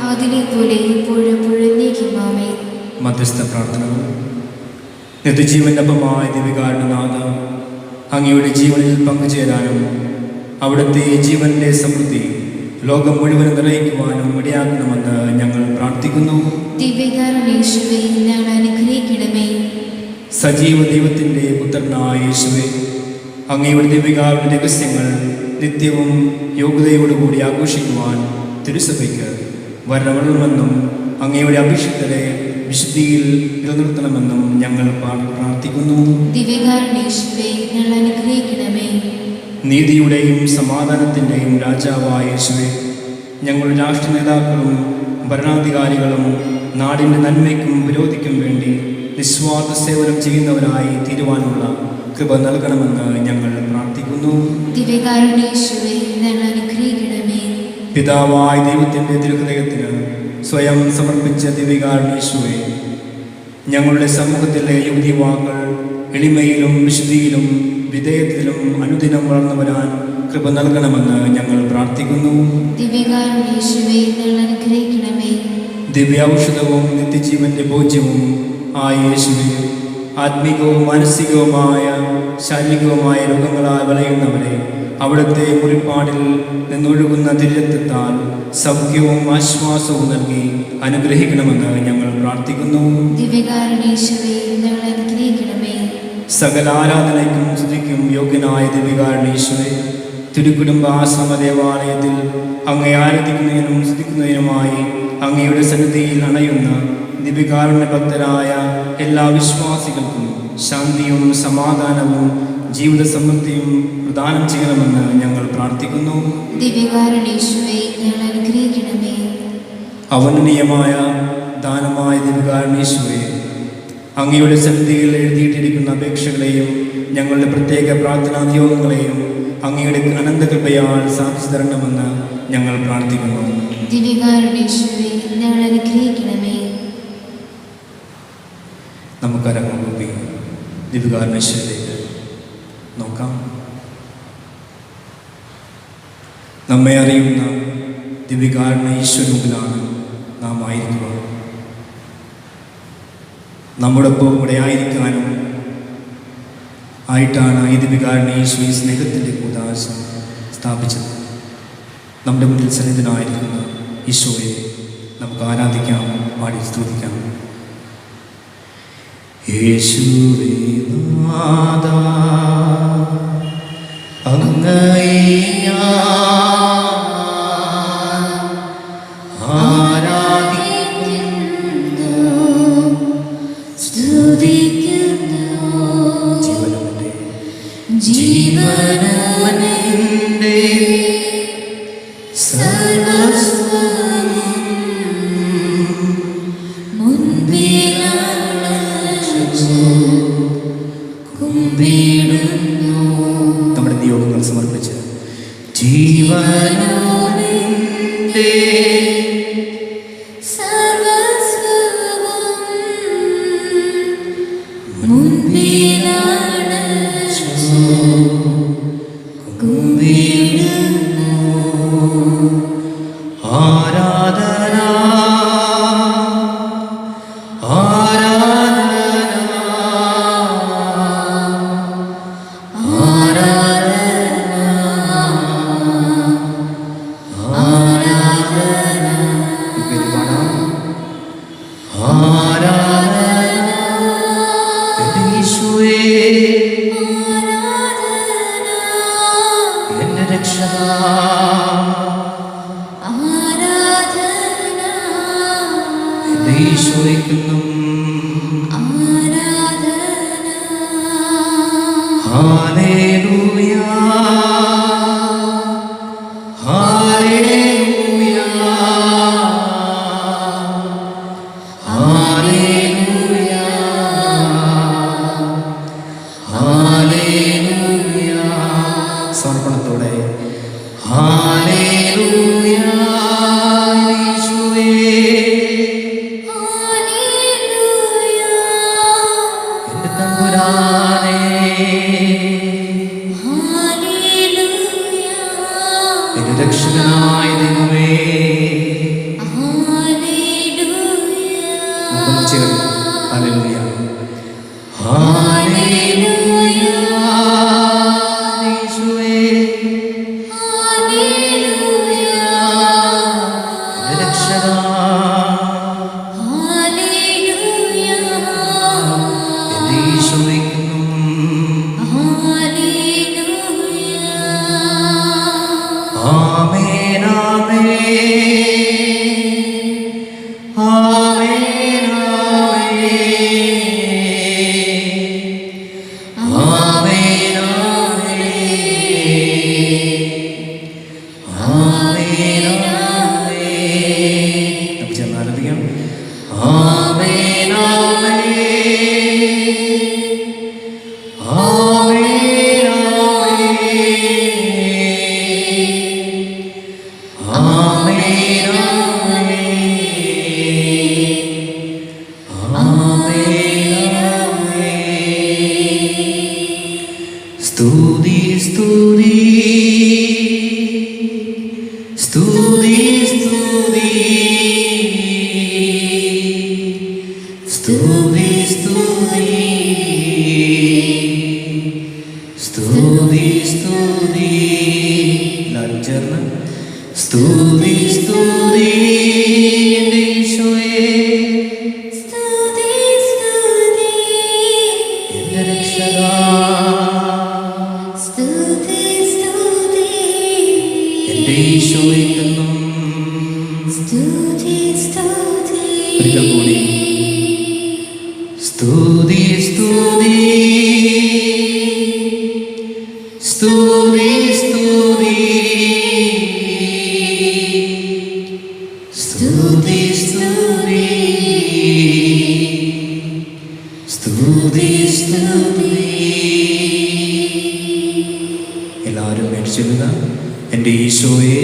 അതിലെ പോലെ ഇപ്പോഴും എന്നേക്കും. ആമേൻ. മധ്യസ്ഥ പ്രാർത്ഥനകൾ. നിത്യജീവന്റെ അപ്പമായ ദിവ്യകാരുണ്യനാഥ, അങ്ങയുടെ ജീവനിൽ പങ്കുചേരാനും അവിടുത്തെ ജീവന്റെ സമൃദ്ധി ലോകം മുഴുവൻ നിറയിക്കുവാനും ഇടയാക്കണമെന്ന് ഞങ്ങൾ പ്രാർത്ഥിക്കുന്നു. ദിവ്യകാരുണ്യേശുവേ, ഞങ്ങൾ അനുഗ്രഹിക്കണമേ. സജീവ ദൈവത്തിൻ്റെ പുത്രനായ യേശുവേ, അങ്ങയുടെ ദിവ്യകാരുണ്യ രഹസ്യങ്ങൾ നിത്യവും യോഗ്യതയോടുകൂടി ആഘോഷിക്കുവാൻ തിരുസഭയ്ക്ക് വരണമെന്നും അങ്ങയുടെ അഭിഷിക്തരെ വിശുദ്ധിയിൽ നിലനിർത്തണമെന്നും ഞങ്ങൾ പ്രാർത്ഥിക്കുന്നു. ദിവ്യകാരുണ്യേശുവേ, ഞങ്ങൾ അനുഗ്രഹിക്കണമേ. നീതിയുടെയും സമാധാനത്തിൻ്റെയും രാജാവായ യേശുവേ, ഞങ്ങളുടെ രാഷ്ട്രീയ നേതാക്കളും ഭരണാധികാരികളും നാടിൻ്റെ നന്മയ്ക്കും വിരോധിക്കും വേണ്ടി നിസ്വാർത്ഥ സേവനം ചെയ്യുന്നവരായി തീരുവാനുള്ള കൃപ നൽകണമെന്ന് ഞങ്ങൾ പ്രാർത്ഥിക്കുന്നു. ദിവ്യകാരുണ്യേശുവേ, ഞങ്ങൾ അനുഗ്രഹിക്കണമേ. പിതാവായ ദൈവത്തിൻ്റെ തിരുഹൃദയത്തിന് സ്വയം സമർപ്പിച്ച ദിവ്യകാരുണ്യേശുവേ, ഞങ്ങളുടെ സമൂഹത്തിലെ യുവതിവാക്കൾ എളിമയിലും വിശുദ്ധിയിലും വിധേയത്തിലും അനുദിനം വളർന്നു വരാൻ കൃപ നൽകണമെന്ന് ഞങ്ങൾ പ്രാർത്ഥിക്കുന്നു. ദിവ്യകാരുണ്യേശുവേ, ഞങ്ങൾ അനുഗ്രഹിക്കണമേ. ദിവ്യ ഔഷധവും നിത്യജീവന്റെ ഭോജ്യവും ആയ യേശുവേ, ആത്മീകവും മാനസികവുമായ ശാരീരികവുമായ രോഗങ്ങളാൽ വലയുന്നവരെ അവിടുത്തെ മുറിപ്പാടിൽ നിന്നൊഴുകുന്ന തിരുരക്തത്താൽ സൗഖ്യവും ആശ്വാസവും നൽകി അനുഗ്രഹിക്കണമെന്ന് ഞങ്ങൾ പ്രാർത്ഥിക്കുന്നു. ദിവ്യകാരുണ്യേശുവേ, ഞങ്ങൾ അനുഗ്രഹിക്കണമേ. സകല ആരാധനയ്ക്കും സ്തുതിക്കും യോഗ്യനായ ദിവ്യകാരുണ്യേശുവേ, തിരുക്കുടുംബ ആശ്രമ ദേവാലയത്തിൽ അങ്ങയെ ആരാധിക്കുന്നതിനും സ്തുതിക്കുന്നതിനുമായി അങ്ങയുടെ സന്നിധിയിൽ അണയുന്ന ദിവ്യകാരുണ്യ ഭക്തരായ എല്ലാ വിശ്വാസികൾക്കും ശാന്തിയും സമാധാനവും ജീവിത സമൃദ്ധിയും പ്രദാനം ചെയ്യണമെന്ന് ഞങ്ങൾ പ്രാർത്ഥിക്കുന്നു. ദിവ്യകാരുണ്യേശുവേ, ഞങ്ങൾ അനുഗ്രഹിക്കണമേ. അവനീയമായ ദാനമായ ദിവ്യകാരുണ്യേശുവേ, അങ്ങയുടെ സന്നിധിയിൽ എഴുതിയിട്ടിരിക്കുന്ന അപേക്ഷകളെയും ഞങ്ങളുടെ പ്രത്യേക പ്രാർത്ഥനാ നിയോഗങ്ങളെയും അങ്ങയുടെ അനന്തകൃപയാൽ സാധിച്ചു തരണമെന്ന് ഞങ്ങൾ പ്രാർത്ഥിക്കുന്നു. ദിവ്യകാരുണ്യേശുവേ, ഞങ്ങൾ അനുഗ്രഹിക്കണമേ. നമുക്കരങ്ങൾ കൂപ്പി ദിവ്യകാരുണ്യേശ്വരയിലേക്ക് നോക്കാം. നമ്മെ അറിയുന്ന ദിവ്യകാരുണ്യ ഈശ്വരൂപിലാണ് നാം ആയിരിക്കുക. നമ്മോടൊപ്പം ഇവിടെ ആയിരിക്കാനും ആയിട്ടാണ് ഈ ദിവ്യകാരുണ്യ ഈശോ ഈ സ്നേഹത്തിൻ്റെ കൂദാശ സ്ഥാപിച്ചത്. നമ്മുടെ മുന്നിൽ സന്നിധനായിരിക്കുന്ന ഈശോയെ നമുക്ക് ആരാധിക്കാം, പാടി സ്തുതിക്കാം. യേശുവേ നാഥാ, അങ്ങയെ ഞാൻ ആരാധിക്കുന്നു, സ്തുതിക്കുന്നു. ജീവനവനെന്റെ സർവസ്വം മുൻപിലണച്ചു കുമ്പിടുന്നു. നമ്മുടെ നിയോഗങ്ങൾ സമർപ്പിച്ച് ജീവനവനെന്റെ സർവസ്വം മുൻപിലണച്ചു കുമ്പിടുന്നു. ആരാധന ആരാധന എന്റെ രക്ഷക എന്റെ ഈശോയ്ക്കെന്നും ഹല്ലേലൂയ ഹല്ലേലൂയ ഹല്ലേലൂയ ഹല്ലേലൂയ. സമർപ്പണത്തോടെ ഹല്ലേലൂയ യേശുവേ, എന്റെ തമ്പുരാനേ, എന്റെ രക്ഷകനായ ദൈവമേ, നമുക്കൊന്ന് ചേർന്ന് ഹല്ലേലൂയ ഹല്ലേലൂയ യേശുവേ, എന്റെ രക്ഷക എന്റെ ഈശോയ്ക്കെന്നും ആമേൻ ആമേൻ ആമേൻ ആമേൻ ആമേൻ ആമേൻ. നമുക്ക് ചേർന്ന് ആരാധിക്കാം. ആമേൻ ആമേൻ ആമേൻ ആമേൻ ആമേൻ ആമേൻ. സ്തുതി സ്തുതി സ്തുതി സ്തുതി സ്തുതി സ്തുതി സ്തുതി സ്തുതി. എല്ലാവരും ചേർന്ന് സ്തുതി സ്തുതി എന്റെ ഈശോയെ, എന്റെ രക്ഷക എന്റെ ഈശോയ്ക്കെന്നും. ഒരിക്കൽ കൂടി സ്തുതി സ്തുതി സ്തുതി സ്തുതി സ്തുതി സ്തുതി സ്തുതി സ്തുതി. എല്ലാവരും മേടിച്ചെല്ലുക. എൻ്റെ ഈശോയെ,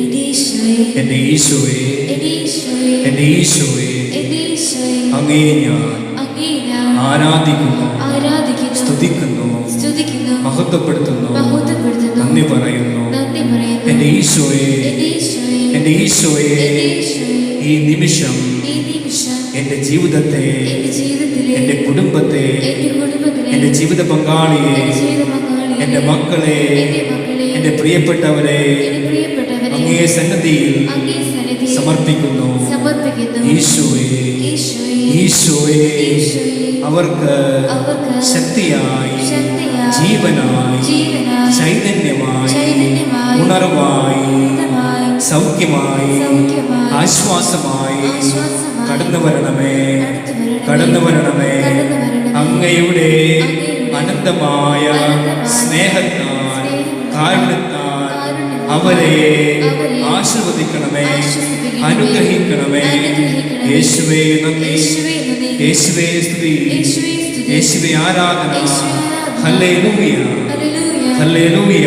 എൻ്റെ ഈശോയെ, എൻ്റെ ഈശോയെ, എൻ്റെ ഈശോയെ, എൻ്റെ ഈശോയെ, എൻ്റെ ഈശോയെ, അങ്ങേ ഞാൻ അങ്ങേ ഞാൻ ആരാധിക്കുന്നു, ആരാധിക്കുന്നു, സ്തുതിക്കുന്നു, സ്തുതിക്കുന്നു, മഹത്വപ്പെടുത്തുന്നു, മഹത്വപ്പെടുത്തുന്നു, നന്ദി പറയുന്നു. നന്ദി പറയുന്നു. എൻ്റെ ഈശോയെ, എൻ്റെ ഈശോയെ, എൻ്റെ ഈശോയെ, എൻ്റെ ഈശോയെ, ഈ നിമിഷം ഈ നിമിഷം എൻ്റെ ജീവിതത്തെ, എൻ്റെ ജീവിതത്തിലെ, എൻ്റെ കുടുംബത്തെ, എൻ്റെ കുടുംബത്തിലെ, എൻ്റെ ജീവിത പങ്കാളിയെ, എൻ്റെ ജീവിത പങ്കാളിയെ, എൻ്റെ മക്കളെ, എൻ്റെ മക്കളെ, എൻ്റെ പ്രിയപ്പെട്ടവരെ എൻ്റെ പ്രിയപ്പെട്ടവരെ അങ്ങേ സന്നിധിയിൽ അങ്ങേ സന്നിധിയിൽ സമർപ്പിക്കുന്നു. സമർപ്പിക്കുന്നു. ഈശോയെ, ഈശോയെ, ഈശോയെ, ഈശോയെ, അവർക്ക് ശക്തിയായി, ജീവനായി, ചൈതന്യമായി, ഉണർവായി, സൗഖ്യമായി, ആശ്വാസമായി കടന്നു വരണമേ, കടന്നു വരണമേ. അങ്ങയുടെ അനന്തമായ സ്നേഹത്താൽ, കാരുണ്യത്താൽ അവരെ ആശീർവദിക്കണമേ, അനുഗ്രഹിക്കണമേ. യേശുവേ നന്ദി, യേശുവേ സ്തുതി, യേശുവേ ആരാധന. ഹല്ലേലൂയ, ഹല്ലേലൂയ,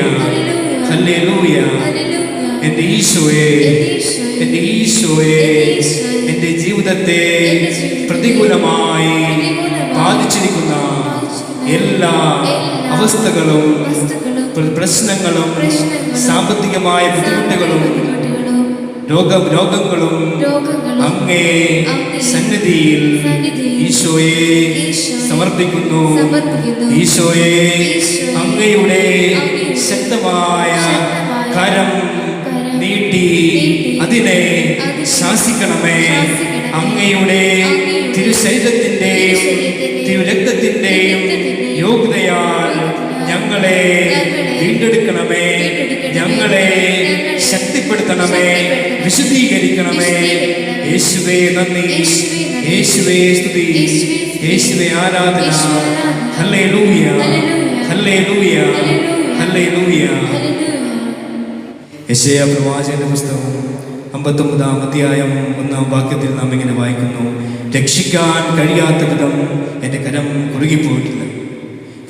ഹല്ലേലൂയ. എൻ്റെ ഈശോയെ, എൻ്റെ ഈശോയെ, എൻ്റെ ജീവിതത്തെ പ്രതികൂലമായി ബാധിച്ചിരിക്കുന്ന എല്ലാ അവസ്ഥകളും, പ്രശ്നങ്ങളും, സാമ്പത്തികമായ ബുദ്ധിമുട്ടുകളും, രോഗങ്ങളും അങ്ങേ സന്നിധിയിൽ ഈശോയെ സമർപ്പിക്കുന്നു. ഈശോയെ, അങ്ങയുടെ ശക്തമായ കരം നീട്ടി അതിനെ ശാസിക്കണമേ. അങ്ങയുടെ തിരുശരീരത്തിൻ്റെയും തിരുരക്തത്തിൻ്റെയും യോഗ്യതയാൽ ഞങ്ങളെ വീണ്ടെടുക്കണമേ, ഞങ്ങളെ ശക്തിപ്പെടുത്തണമേ, വിശുദ്ധീകരിക്കണമേ. യേശുവേ നന്ദി, യേശുവേ സ്തുതി, യേശുവേ ആരാധന. ഹല്ലേലൂയ, ഹല്ലേലൂയ, ഹല്ലേലൂയ. യെശയ്യാ പ്രവാചകന്റെ പുസ്തകം 59-ാം അധ്യായം 1-ാം വാക്യത്തിൽ നാം ഇങ്ങനെ വായിക്കുന്നു: രക്ഷിക്കാൻ കഴിയാത്ത വിധം എൻ്റെ കരം കുറുകിപ്പോയിട്ടില്ല,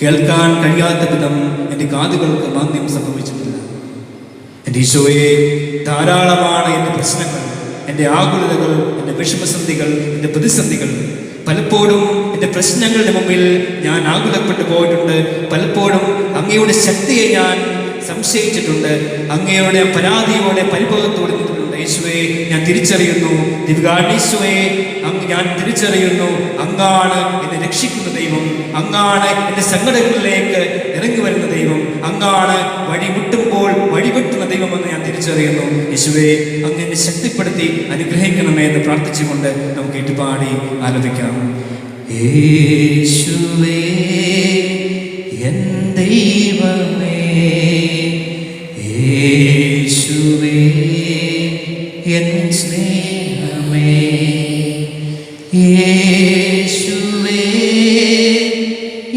കേൾക്കാൻ കഴിയാത്ത വിധം എൻ്റെ കാതുകൾക്ക് മാന്ദ്യം സംഭവിച്ചിട്ടില്ല. എൻ്റെ ഈശോയെ, ധാരാളമാണ് എൻ്റെ പ്രശ്നങ്ങൾ, എൻ്റെ ആകുലതകൾ, എൻ്റെ വിഷമസന്ധികൾ, എൻ്റെ പ്രതിസന്ധികൾ. പലപ്പോഴും എൻ്റെ പ്രശ്നങ്ങളുടെ മുമ്പിൽ ഞാൻ ആകുലപ്പെട്ടു പോയിട്ടുണ്ട്. പലപ്പോഴും അങ്ങയുടെ ശക്തിയെ ഞാൻ സംശയിച്ചിട്ടുണ്ട്. അങ്ങയുടെ പരാതിയോടെ, പരിഭവത്തോടെ നിന്നിട്ടുണ്ട്. യേശുവേ, ഞാൻ തിരിച്ചറിയുന്നു, ദിവ്യാനീശോയെ, ഞാൻ തിരിച്ചറിയുന്നു, അങ്ങാണ് എന്നെ രക്ഷിക്കുന്ന ദൈവം, അങ്ങാണ് എൻ്റെ സങ്കടങ്ങളിലേക്ക് ഇറങ്ങി വരുന്ന ദൈവം, അങ്ങാണ് വഴി വിട്ടുമ്പോൾ വഴിവെട്ടുന്ന ദൈവമെന്ന് ഞാൻ തിരിച്ചറിയുന്നു. യേശുവേ, അങ്ങ് എന്നെ ശക്തിപ്പെടുത്തി അനുഗ്രഹിക്കണമേ എന്ന് പ്രാർത്ഥിച്ചുകൊണ്ട് നമുക്ക് ഏറ്റുപാടി ആലപിക്കാം. യേശുവേ എൻ ദൈവമേ, യേശുവേ എൻ സ്നേഹമേ, യേശുവേ,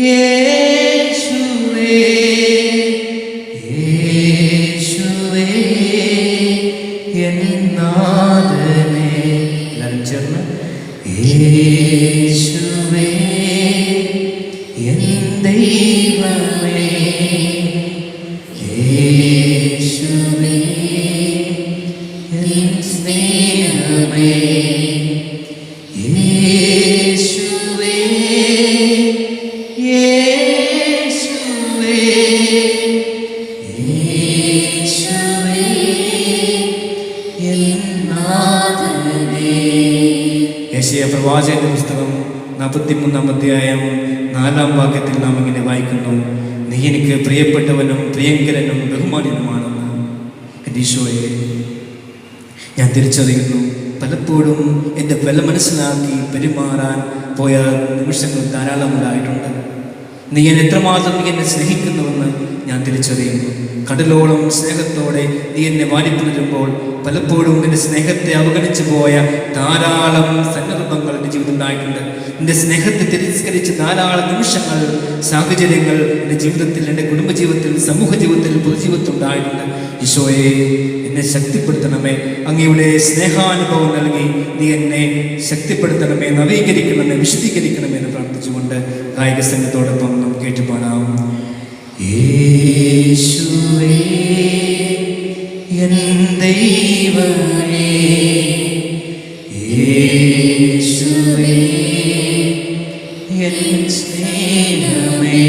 യേശുവേ, യേശുവേ എൻ നാഥനേ. എല്ലാവരും ചേർന്ന് യേശുവേ എൻ ദൈവമേ, യേശുവേ എൻ സ്നേഹമേ, യേശുവേ, യേശുവേ, യേശുവേ എൻ നാഥനേ. യെശയ്യാ പ്രവാചകന്റെ പുസ്തകം 43-ാം അധ്യായം 4-ാം വാക്യത്തിൽ നാം ഇങ്ങനെ വായിക്കുന്നു: നീ എനിക്ക് പ്രിയപ്പെട്ടവനും പ്രിയങ്കരനും ബഹുമാന്യനുമാണെന്ന്. എൻ്റെ ഈശോയെ, ഞാൻ തിരിച്ചറിയുന്നു, പലപ്പോഴും എൻ്റെ വില മനസ്സിലാക്കി പെരുമാറാൻ പോയ നിമിഷങ്ങൾ ധാരാളമുണ്ടായിട്ടുണ്ട്. നീ എത്രമാത്രം നീ എന്നെ സ്നേഹിക്കുന്നുവെന്ന് ഞാൻ തിരിച്ചറിയുന്നു. കടലോളം സ്നേഹത്തോടെ നീ എന്നെ വാരിപ്പുണരുമ്പോൾ പലപ്പോഴും എൻ്റെ സ്നേഹത്തെ അവഗണിച്ചു പോയ ധാരാളം സന്ദർഭങ്ങൾ എൻ്റെ ജീവിതത്തിൽ ഉണ്ടായിട്ടുണ്ട്. എൻ്റെ സ്നേഹത്തെ തിരസ്കരിച്ച ധാരാളം നിമിഷങ്ങൾ, സാഹചര്യങ്ങൾ എൻ്റെ ജീവിതത്തിൽ, എൻ്റെ കുടുംബജീവിതത്തിൽ, സമൂഹ ജീവിതത്തിൽ, പൊതുജീവിതത്തിൽ ഉണ്ടായിട്ടുണ്ട്. ഈശോയെ, എന്നെ ശക്തിപ്പെടുത്തണമേ. അങ്ങയുടെ സ്നേഹാനുഭവം നൽകി നീ എന്നെ ശക്തിപ്പെടുത്തണമേ, നവീകരിക്കണമേ, വിശദീകരിക്കണമേ എന്ന് പ്രാർത്ഥിച്ചുകൊണ്ട് കായിക സംഘത്തോടൊപ്പം നാം കേട്ടുപാടാം. യേശുവേ എൻ ദൈവമേ, യേശുവേ എൻ സ്നേഹമേ,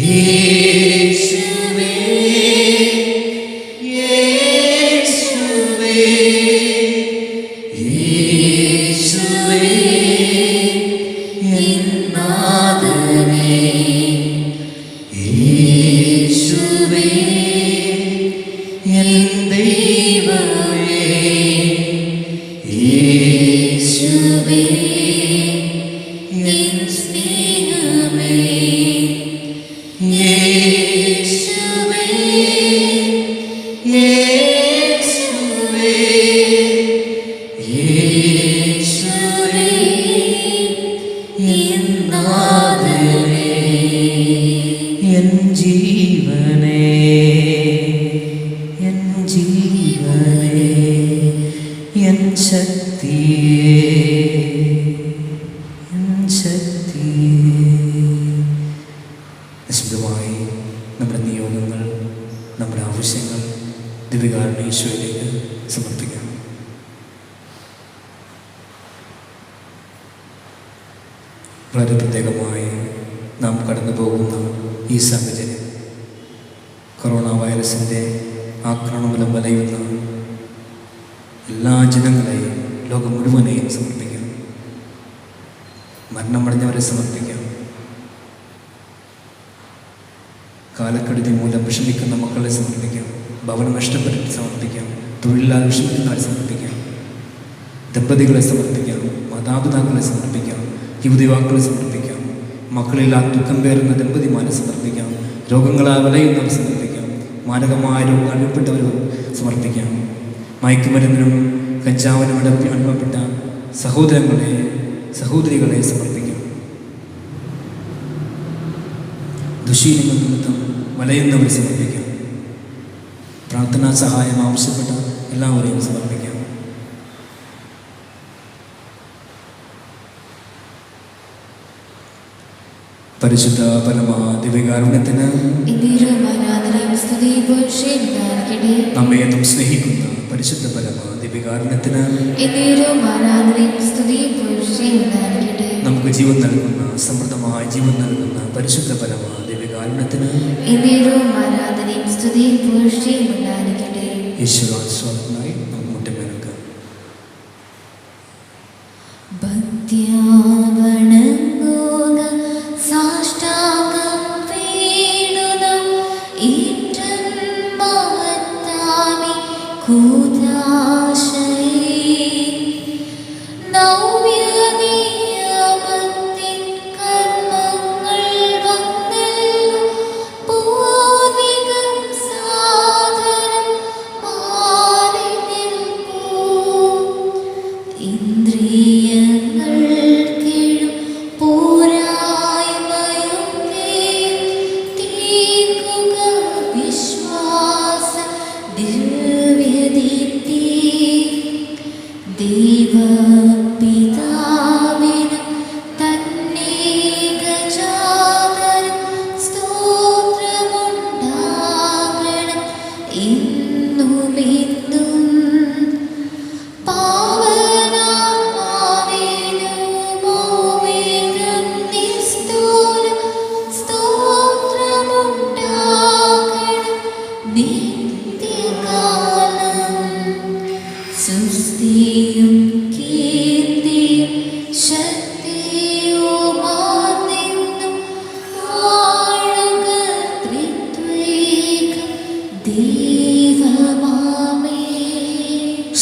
യേശുവേ യേശുവേ യേശുവേ എൻ നാഥനേ, യേശുവേ എൻ ദൈവമേ, യേശുവേ എൻ സ്നേഹമേ, യേശുവേ യേശുവേ യേശുവേ എൻ നാഥനേ, എൻ ജീവനേ, എൻ ജീവനേ, എൻ ശക്തിയേ, എൻ ശക്തിയേ. നിശബ്ദമായി നമ്മുടെ നിയോഗങ്ങൾ, നമ്മുടെ ആവശ്യങ്ങൾ ദിവ്യകാരുണ്യ ഈശോയിലേക്ക് സമർപ്പിക്കാം. വളരെ പ്രത്യേകമായി നാം കടന്നു പോകുന്ന ഈ സാഹചര്യം, കൊറോണ വൈറസിൻ്റെ ആക്രമണം മൂലം വലയുന്ന എല്ലാ ജനങ്ങളെയും, ലോകം മുഴുവനെയും സമർപ്പിക്കാം. മരണമടഞ്ഞവരെ സമർപ്പിക്കാം. കാലക്കെടുതി മൂലം വിഷമിക്കുന്ന മക്കളെ സമർപ്പിക്കാം. ഭവനം നഷ്ടപ്പെട്ടിട്ട് സമർപ്പിക്കാം. തൊഴിലാൽ വിഷമിക്കുന്നവരെ സമർപ്പിക്കാം. ദമ്പതികളെ സമർപ്പിക്കാം. മാതാപിതാക്കളെ സമർപ്പിക്കാം. യുവതിവാക്കളെ സമർപ്പിക്കാം. മക്കളില്ലാത്ത ദുഃഖം പേറുന്ന ദമ്പതിമാരെ സമർപ്പിക്കാം. രോഗങ്ങളാൽ വലയുന്നവർ സമർപ്പിക്കാം. മാരകമായ രോഗം അടിമപ്പെട്ടവർ സമർപ്പിക്കാം. മയക്കുമരുന്നിനും കഞ്ചാവിനും അടിമപ്പെട്ട സഹോദരങ്ങളെ, സഹോദരികളെ സമർപ്പിക്കാം. ദുശീലങ്ങൾ നിമിത്തം വലയുന്നവരെ സമർപ്പിക്കാം. പ്രാർത്ഥനാ സഹായം ആവശ്യപ്പെട്ട എല്ലാവരെയും സമർപ്പിക്കാം. പരിശുദ്ധ പരമ ദിവ്യകാരുണ്യത്തിന് നമ്മയെന്നും സ്നേഹിക്കുന്ന പരിശുദ്ധ പരമ ദിവ്യകാരുണ്യത്തിന് നമുക്ക് ജീവൻ നൽകുന്ന, സമൃദ്ധമായ ജീവൻ നൽകുന്ന പരിശുദ്ധ പരമ ദിവ്യകാരുണ്യത്തിന് ഈശ്വരാസ്വാദനായി നമുക്ക് മുട്ടമേൽക്കാം.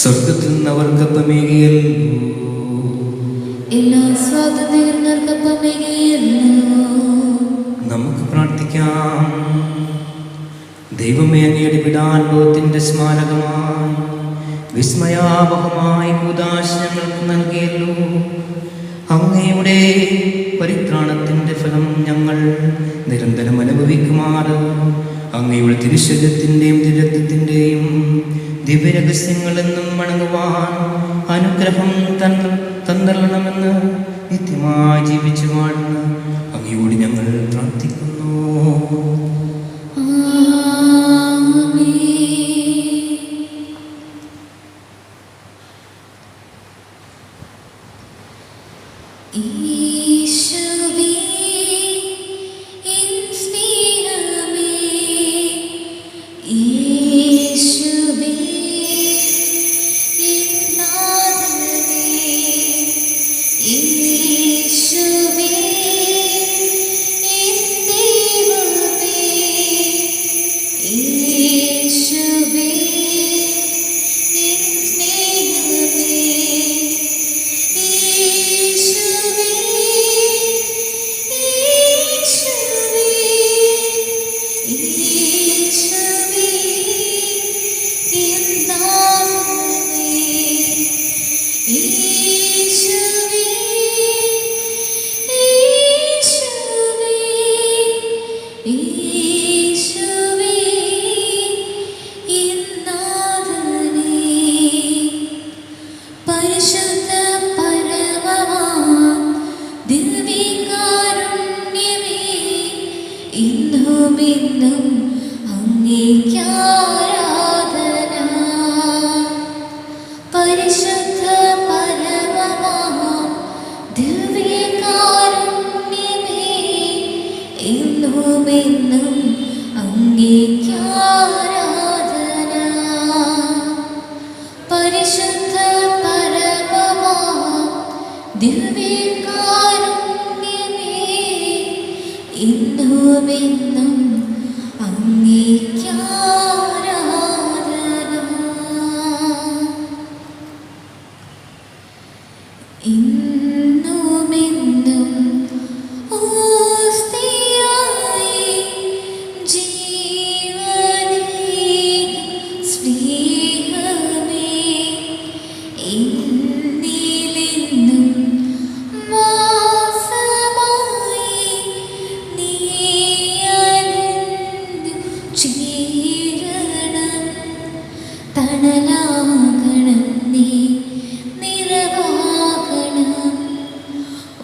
സ്വർഗത്തിൽ നിന്ന് അവർക്കപ്പമേകിയല്ലോ, എല്ലാ സ്വാതന്ത്ര്യങ്ങൾക്കപ്പമേകിയല്ലോ. നമുക്ക് പ്രാർത്ഥിക്കാം. ദൈവമേ, അങ്ങയുടെ വിടാനുഭവത്തിൻ്റെ സ്മാരകമായി വിസ്മയാവഹമായി കൂദാശ ഞങ്ങൾക്ക് നൽകിയല്ലോ. അങ്ങയുടെ പരിത്രാണത്തിൻ്റെ ഫലം ഞങ്ങൾ നിരന്തരം അനുഭവിക്കുമാറ് അങ്ങയുടെ തിരുശരീരത്തിൻ്റെയും തിരുരക്തത്തിൻ്റെയും ദിവ്യരഹസ്യങ്ങളെന്നും വണങ്ങുവാൻ അനുഗ്രഹം തന്നള്ളണമെന്ന് നിത്യമായി ജീവിച്ചു വാഴുന്ന അങ്ങയോട് ഞങ്ങൾ പ്രാർത്ഥിക്കുന്നു. ഈശോവേ എൻ സ്നേഹമേ, ഈശോവേ എൻ നാഥനേ, ഈശോവേ എൻ ദൈവമേ, ഈശോവേ എൻ സ്നേഹമേ, ഈശോവേ ഈശോവേ ഈശോവേ എൻ നാഥനേ, ഈശോവേ ഈശോവേ ഈശോവേ എൻ നാഥനേ. പരിശുദ്ധ പരമമാ ദിവ്യകാരുണ്യമേ, ഇന്നുമെന്നും അങ്ങേയ്ക്കാരാധന. പരിശുദ്ധ പരമമാ ദിവ്യകാരുണ്യമേ, ഇന്നുമെന്നും അങ്ങേയ്ക്കാരാധന. പരിശുദ്ധ പരമമാ ദിവ്യകാരുണ്യമേ, ഇന്നുമെന്നും അങ്ങേയ്ക്കാരാധന. ഇന്നുമെന്നും ഓസ്തിയായി ജീവനേകും സ്നേഹമേ, എന്നിലെന്നും വാസമായി നീ അലിഞ്ഞു ചേരണം. തണലാകണം നീ, നിറവാകണം,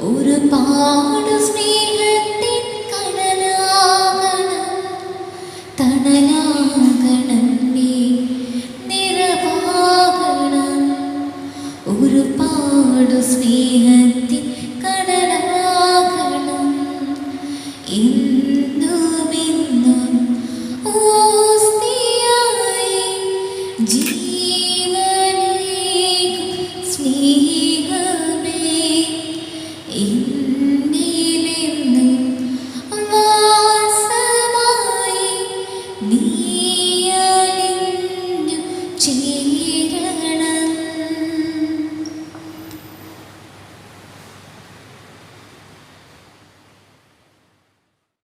ഒരുപാട് സ്നേഹത്തിൻ കടലാകണം. തണലാകണം നീ, നിറവാകണം, ഒരുപാട് സ്നേഹ